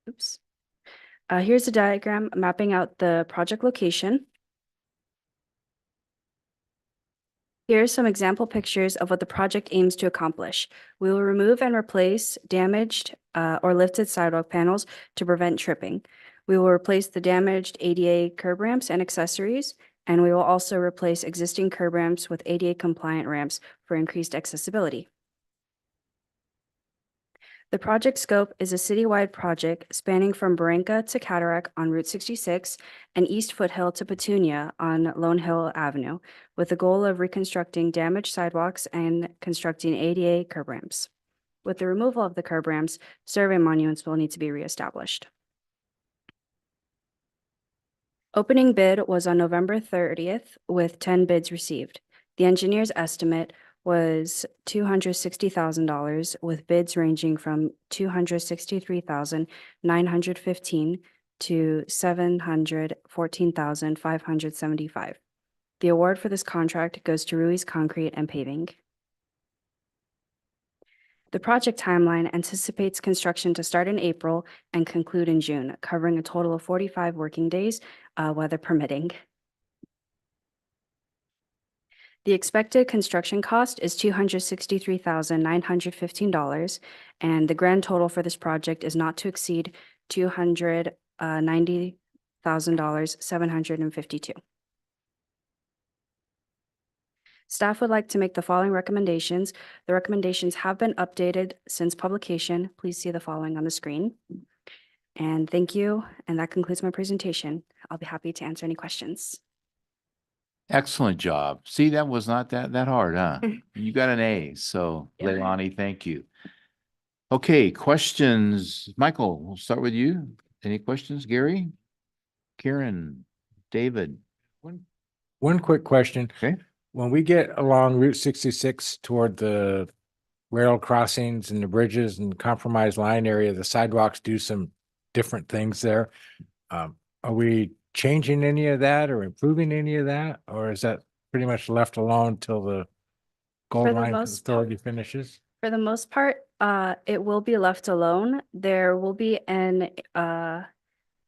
Oops. Here's a diagram mapping out the project location. Here are some example pictures of what the project aims to accomplish. We will remove and replace damaged or lifted sidewalk panels to prevent tripping. We will replace the damaged ADA curb ramps and accessories, and we will also replace existing curb ramps with ADA compliant ramps for increased accessibility. The project scope is a citywide project spanning from Barranca to Cataract on Route 66 and East Foothill to Petunia on Lone Hill Avenue, with the goal of reconstructing damaged sidewalks and constructing ADA curb ramps. With the removal of the curb ramps, survey monuments will need to be reestablished. Opening bid was on November 30th with 10 bids received. The engineer's estimate was $260,000 with bids ranging from $263,915 to $714,575. The award for this contract goes to Ruiz Concrete and Paving. The project timeline anticipates construction to start in April and conclude in June, covering a total of 45 working days, weather permitting. The expected construction cost is $263,915, and the grand total for this project is not to exceed $290,752. Staff would like to make the following recommendations. The recommendations have been updated since publication. Please see the following on the screen. And thank you, and that concludes my presentation. I'll be happy to answer any questions. Excellent job. See, that was not that hard, huh? You got an A, so Yeah. Leilani, thank you. Okay, questions. Michael, we'll start with you. Any questions? Gary? Karen? David? One quick question. Okay. When we get along Route 66 toward the rail crossings and the bridges and compromised line area, the sidewalks do some different things there. Are we changing any of that or improving any of that? Or is that pretty much left alone till the For gold the line most authority finishes? For the most part, it will be left alone. There will be a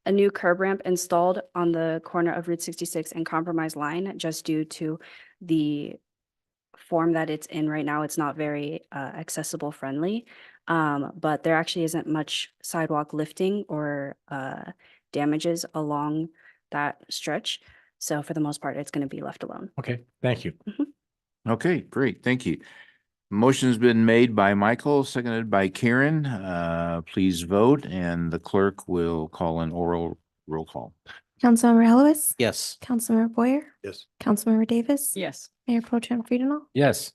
new curb ramp installed on the corner of Route 66 and Compromise Line, just due to the form that it's in right now. It's not very accessible friendly. But there actually isn't much sidewalk lifting or damages along that stretch. So for the most part, it's going to be left alone. Okay, thank you. Okay, great. Thank you. Motion's been made by Michael, seconded by Karen. Please vote, and the clerk will call an oral roll call. Councilmember Elowis? Yes. Councilmember Boyer? Yes. Councilmember Davis? Yes. Mayor Pro Tem Friedenau? Yes.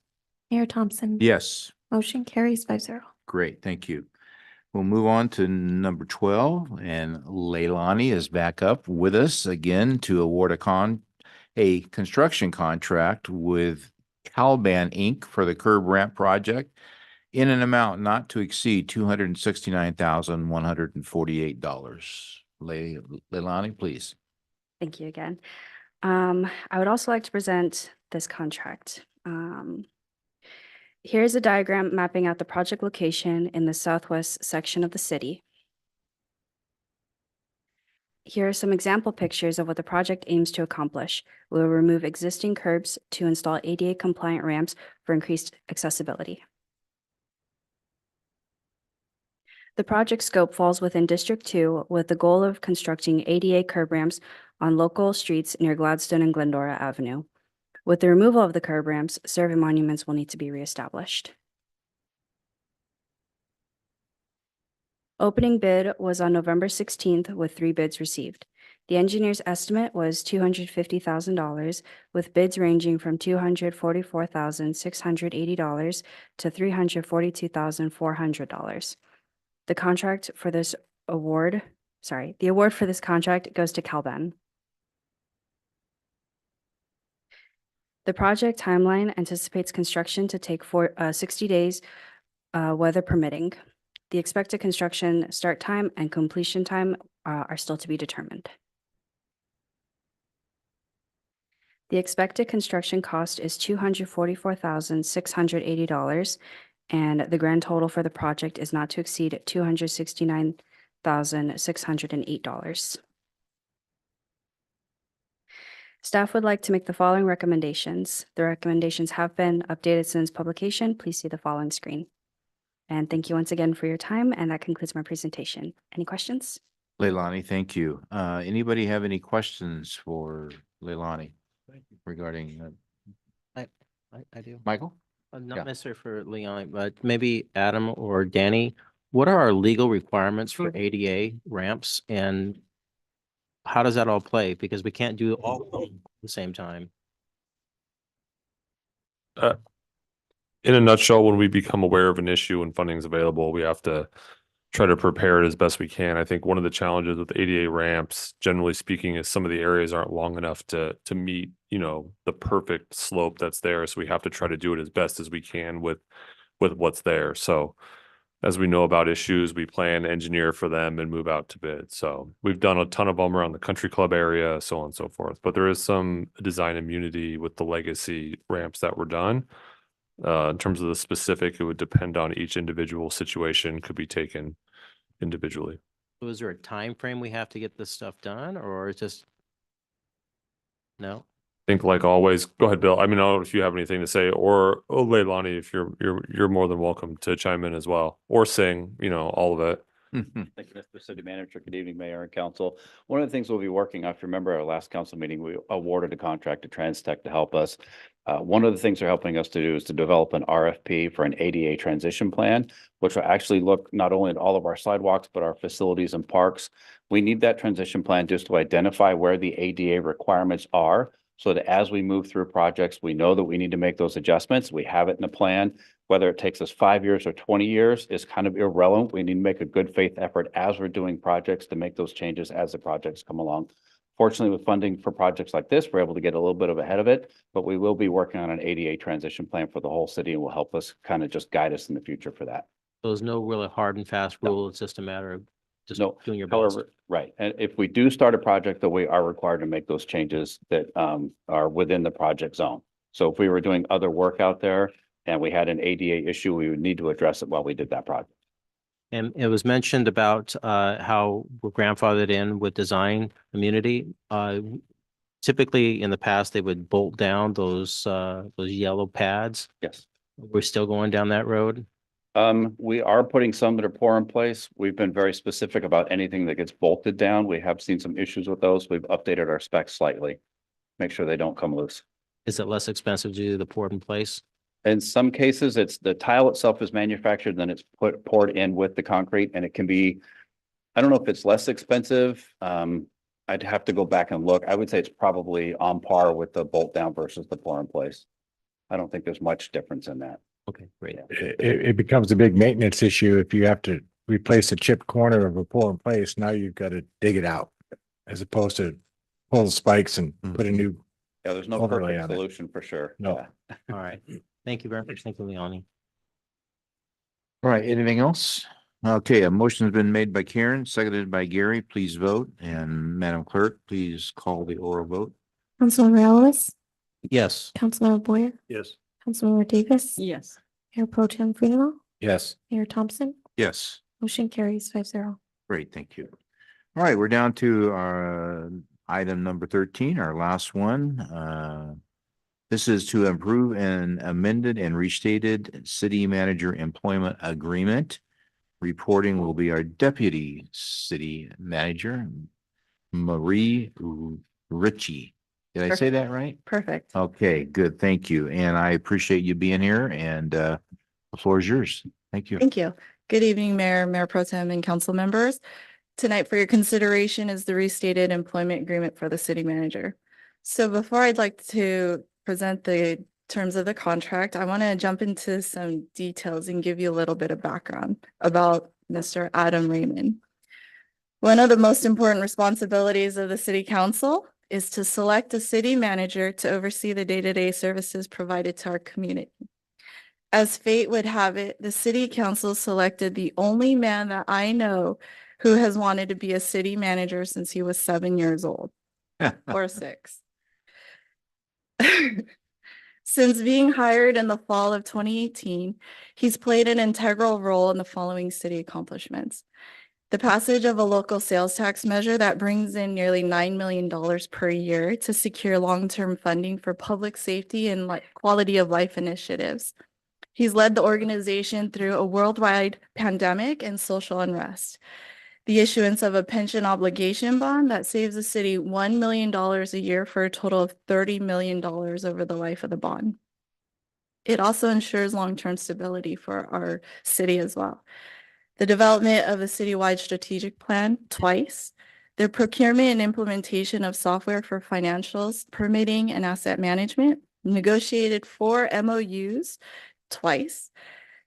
Mayor Thompson? Yes. Motion carries 5-0. Great, thank you. We'll move on to number 12, and Leilani is back up with us again to award a construction contract with Calban Inc. for the curb ramp project in an amount not to exceed $269,148. Leilani, please. Thank you again. I would also like to present this contract. Here's a diagram mapping out the project location in the southwest section of the city. Here are some example pictures of what the project aims to accomplish. We will remove existing curbs to install ADA compliant ramps for increased accessibility. The project scope falls within District 2 with the goal of constructing ADA curb ramps on local streets near Gladstone and Glendora Avenue. With the removal of the curb ramps, survey monuments will need to be reestablished. Opening bid was on November 16th with 3 bids received. The engineer's estimate was $250,000 with bids ranging from $244,680 to $342,400. The award for this contract goes to Calban. The project timeline anticipates construction to take 60 days, weather permitting. The expected construction start time and completion time are still to be determined. The expected construction cost is $244,680, and the grand total for the project is not to exceed $269,608. Staff would like to make the following recommendations. The recommendations have been updated since publication. Please see the following screen. And thank you once again for your time, and that concludes my presentation. Any questions? Leilani, thank you. Anybody have any questions for Leilani regarding I do. Michael? Not Yeah. necessarily for Leon, but maybe Adam or Danny. What are our legal requirements for ADA ramps and how does that all play? Because we can't do all of them at the same time. In a nutshell, when we become aware of an issue and funding is available, we have to try to prepare it as best we can. I think one of the challenges with ADA ramps, generally speaking, is some of the areas aren't long enough to meet, the perfect slope that's there. So we have to try to do it as best as we can with what's there. So as we know about issues, we plan, engineer for them, and move out to bid. So we've done a ton of them around the country club area, so on and so forth. But there is some design immunity with the legacy ramps that were done. In terms of the specific, it would depend on each individual situation, could be taken individually. So is there a time frame we have to get this stuff done or it's just? No? I think like always, go ahead, Bill. I mean, I don't know if you have anything to say, or Leilani, if you're more than welcome to chime in as well, or sing, all of it. Thank you, Mr. City Manager. Good evening, Mayor and Council. One of the things we'll be working on, if you remember our last council meeting, we awarded a contract to Transtech to help us. One of the things they're helping us to do is to develop an RFP for an ADA transition plan, which will actually look not only at all of our sidewalks, but our facilities and parks. We need that transition plan just to identify where the ADA requirements are, so that as we move through projects, we know that we need to make those adjustments. We have it in the plan. Whether it takes us 5 years or 20 years is kind of irrelevant. We need to make a good faith effort as we're doing projects to make those changes as the projects come along. Fortunately, with funding for projects like this, we're able to get a little bit ahead of it, but we will be working on an ADA transition plan for the whole city and will help us kind of just guide us in the future for that. There's no really hard and fast rule. It's just a matter of just doing your best. However, right. And if we do start a project, that we are required to make those changes that are within the project zone. So if we were doing other work out there and we had an ADA issue, we would need to address it while we did that project. And it was mentioned about how we're grandfathered in with design immunity. Typically in the past, they would bolt down those yellow pads. Yes. We're still going down that road. We are putting some that are pour in place. We've been very specific about anything that gets bolted down. We have seen some issues with those. We've updated our specs slightly, make sure they don't come loose. Is it less expensive to do the poured in place? In some cases, it's the tile itself is manufactured, then it's poured in with the concrete, and it can be, I don't know if it's less expensive. I'd have to go back and look. I would say it's probably on par with the bolt down versus the pour in place. I don't think there's much difference in that. Okay, great. It becomes a big maintenance issue if you have to replace a chipped corner of a pour in place. Now you've got to dig it out as opposed to pull the spikes and put a new. Yeah, there's no overlay perfect on it. solution for sure. No. Yeah. All right. Thank you very much. Thank you, Leonie. All right, anything else? Okay, a motion has been made by Karen, seconded by Gary. Please vote. And Madam Clerk, please call the oral vote. Councilmember Ellis, Yes. Councilmember Boyer, Yes. Councilmember Davis. Yes. Mayor Pro Tem Freenel, Yes. Mayor Thompson, Yes. motion carries 5-0. Great, thank you. All right, we're down to our item number 13, our last one. This is to approve an amended and restated city manager employment agreement. Reporting will be our deputy city manager, Marie Ritchie. Did I say that right? Perfect. Okay, good. Thank you. And I appreciate you being here and the floor is yours. Thank you. Thank you. Good evening, Mayor Pro Tem and council members. Tonight for your consideration is the restated employment agreement for the city manager. So before I'd like to present the terms of the contract, I want to jump into some details and give you a little bit of background about Mr. Adam Raymond. One of the most important responsibilities of the city council is to select a city manager to oversee the day-to-day services provided to our community. As fate would have it, the city council selected the only man that I know who has wanted to be a city manager since he was 7 years old or 6. Since being hired in the fall of 2018, he's played an integral role in the following city accomplishments. The passage of a local sales tax measure that brings in nearly $9 million per year to secure long-term funding for public safety and quality of life initiatives. He's led the organization through a worldwide pandemic and social unrest. The issuance of a pension obligation bond that saves the city $1 million a year for a total of $30 million over the life of the bond. It also ensures long-term stability for our city as well. the development of a citywide strategic plan twice, the procurement and implementation of software for financials, permitting and asset management, negotiated 4 MOUs twice.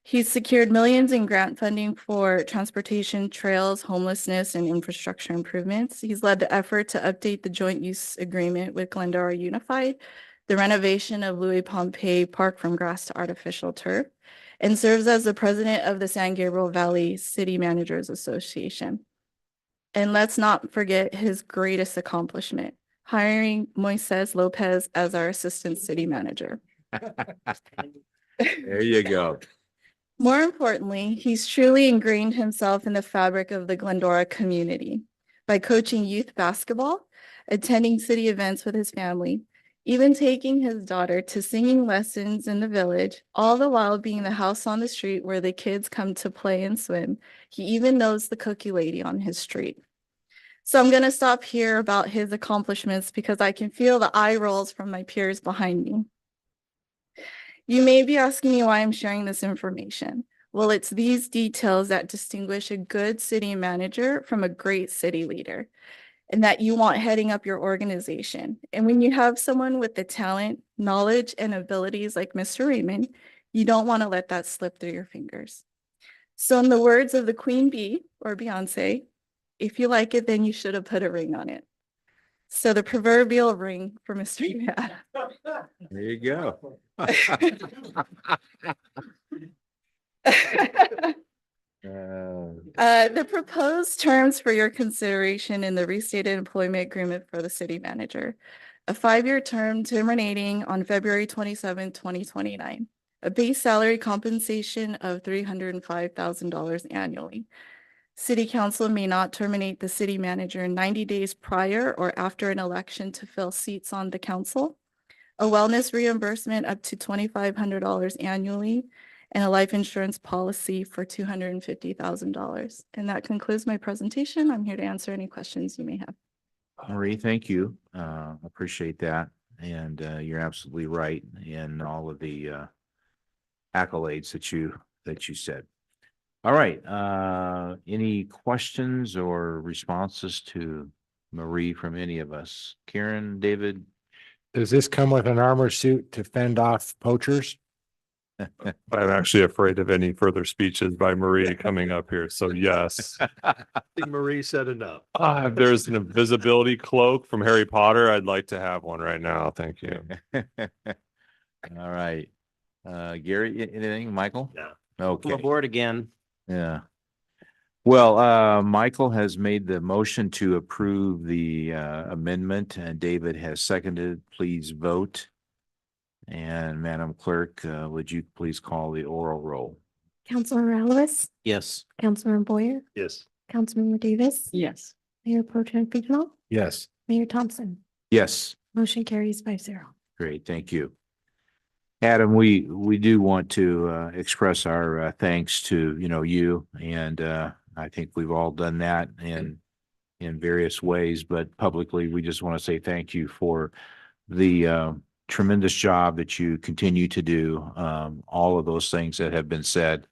He's secured millions in grant funding for transportation, trails, homelessness, and infrastructure improvements. He's led the effort to update the joint use agreement with Glendora Unified, the renovation of Louis Pompey Park from grass to artificial turf, and serves as the president of the San Gabriel Valley City Managers Association. And let's not forget his greatest accomplishment, hiring Moises Lopez as our assistant city manager. There you go. More importantly, he's truly ingrained himself in the fabric of the Glendora community by coaching youth basketball, attending city events with his family, even taking his daughter to singing lessons in the village, all the while being the house on the street where the kids come to play and swim. He even knows the cookie lady on his street. So I'm going to stop here about his accomplishments because I can feel the eye rolls from my peers behind me. You may be asking me why I'm sharing this information. Well, it's these details that distinguish a good city manager from a great city leader, and that you want heading up your organization. And when you have someone with the talent, knowledge, and abilities like Mr. Raymond, you don't want to let that slip through your fingers. So in the words of the Queen Bee or Beyonce, if you like it, then you should have put a ring on it. So the proverbial ring for Mr. Yad. There you go. The proposed terms for your consideration in the restated employment agreement for the city manager. A 5-year term terminating on February 27, 2029. A base salary compensation of $305,000 annually. City council may not terminate the city manager 90 days prior or after an election to fill seats on the council. A wellness reimbursement up to $2,500 annually, and a life insurance policy for $250,000. And that concludes my presentation. I'm here to answer any questions you may have. Marie, thank you. Appreciate that. And you're absolutely right in all of the accolades that you said. All right. Any questions or responses to Marie from any of us? Karen, David? Does this come with an armor suit to fend off poachers? I'm actually afraid of any further speeches by Marie coming up here. So yes. I think Marie said enough. If there's an invisibility cloak from Harry Potter, I'd like to have one right now. Thank you. All right. Gary, anything? Michael? Yeah. Okay. I'm aboard again. Yeah. Well, Michael has made the motion to approve the amendment and David has seconded. Please vote. And Madam Clerk, would you please call the oral roll? Councilmember Alves, Yes. Councilmember Boyer, Yes. Councilmember Davis, Yes. Mayor Pro Tem Figenel, Yes. Mayor Thompson. Yes. Motion carries 5-0. Great, thank you. Adam, we do want to express our thanks to, you, and I think we've all done that in various ways, but publicly, we just want to say thank you for the tremendous job that you continue to do. All of those things that have been said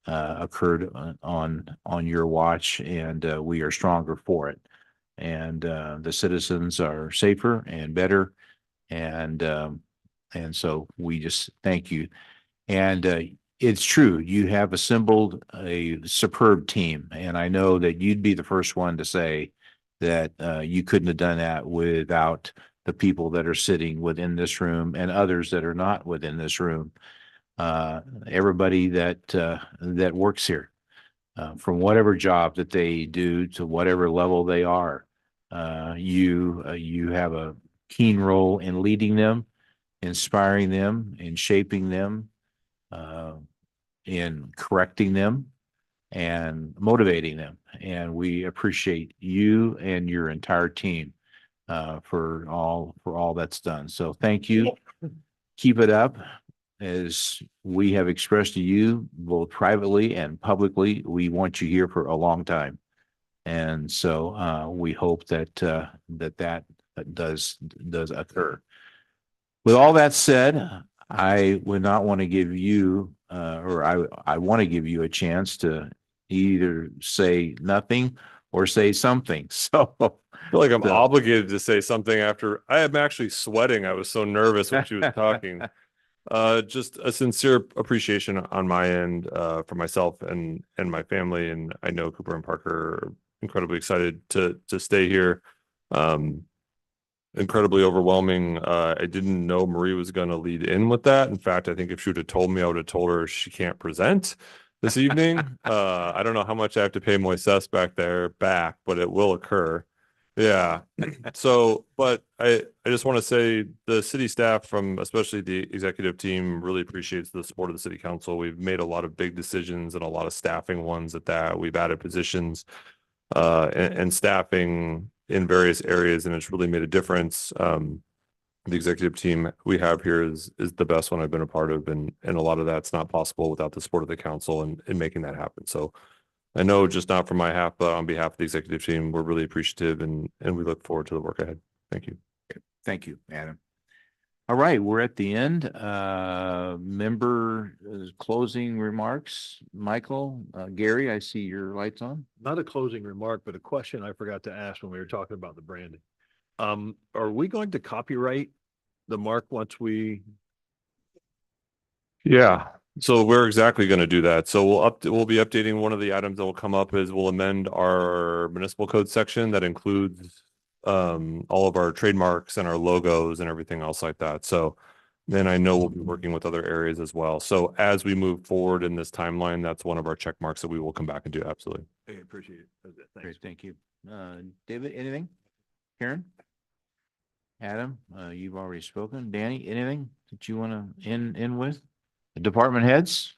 occurred on your watch, and we are stronger for it. And the citizens are safer and better, and so we just thank you. And it's true, you have assembled a superb team, and I know that you'd be the first one to say that you couldn't have done that without the people that are sitting within this room and others that are not within this room. Everybody that works here, from whatever job that they do to whatever level they are, you have a keen role in leading them, inspiring them, in shaping them, in correcting them, and motivating them. And we appreciate you and your entire team for all that's done. So thank you. Keep it up. As we have expressed to you both privately and publicly, we want you here for a long time. And so we hope that that does occur. With all that said, I would not want to give you, or I want to give you a chance to either say nothing or say something. So I feel like I'm So- obligated to say something after I am actually sweating. I was so nervous when she was talking. Just a sincere appreciation on my end, for myself and my family. And I know Cooper and Parker are incredibly excited to stay here. Incredibly overwhelming. I didn't know Marie was going to lead in with that. In fact, I think if she would have told me, I would have told her she can't present this evening. I don't know how much I have to pay Moises back, but it will occur. Yeah. So, but I just want to say the city staff, from especially the executive team, really appreciates the support of the city council. We've made a lot of big decisions and a lot of staffing ones at that. We've added positions and staffing in various areas, and it's really made a difference. The executive team we have here is the best one I've been a part of, and a lot of that's not possible without the support of the council and making that happen. So I know, just not from my half, but on behalf of the executive team, we're really appreciative, and we look forward to the work ahead. Thank you. Thank you, Adam. All right, we're at the end. Member closing remarks. Michael, Gary, I see your lights on. Not a closing remark, but a question I forgot to ask when we were talking about the branding. Are we going to copyright the mark once we? Yeah, so we're exactly going to do that. So we'll be updating. One of the items that will come up is we'll amend our municipal code section that includes all of our trademarks and our logos and everything else like that. So then I know we'll be working with other areas as well. So as we move forward in this timeline, that's one of our check marks that we will come back and do. Absolutely. Hey, appreciate it. Thanks. Great, thank you. David, anything? Karen? Adam, you've already spoken. Danny, anything that you want to end with? The department heads?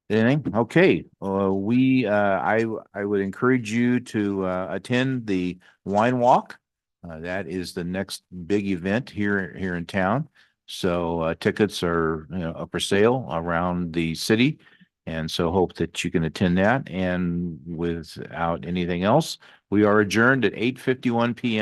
Anything? Okay, I would encourage you to attend the wine walk. That is the next big event here in town. So tickets are up for sale around the city, and so hope that you can attend that. And without anything else, we are adjourned at 8:51 p.m.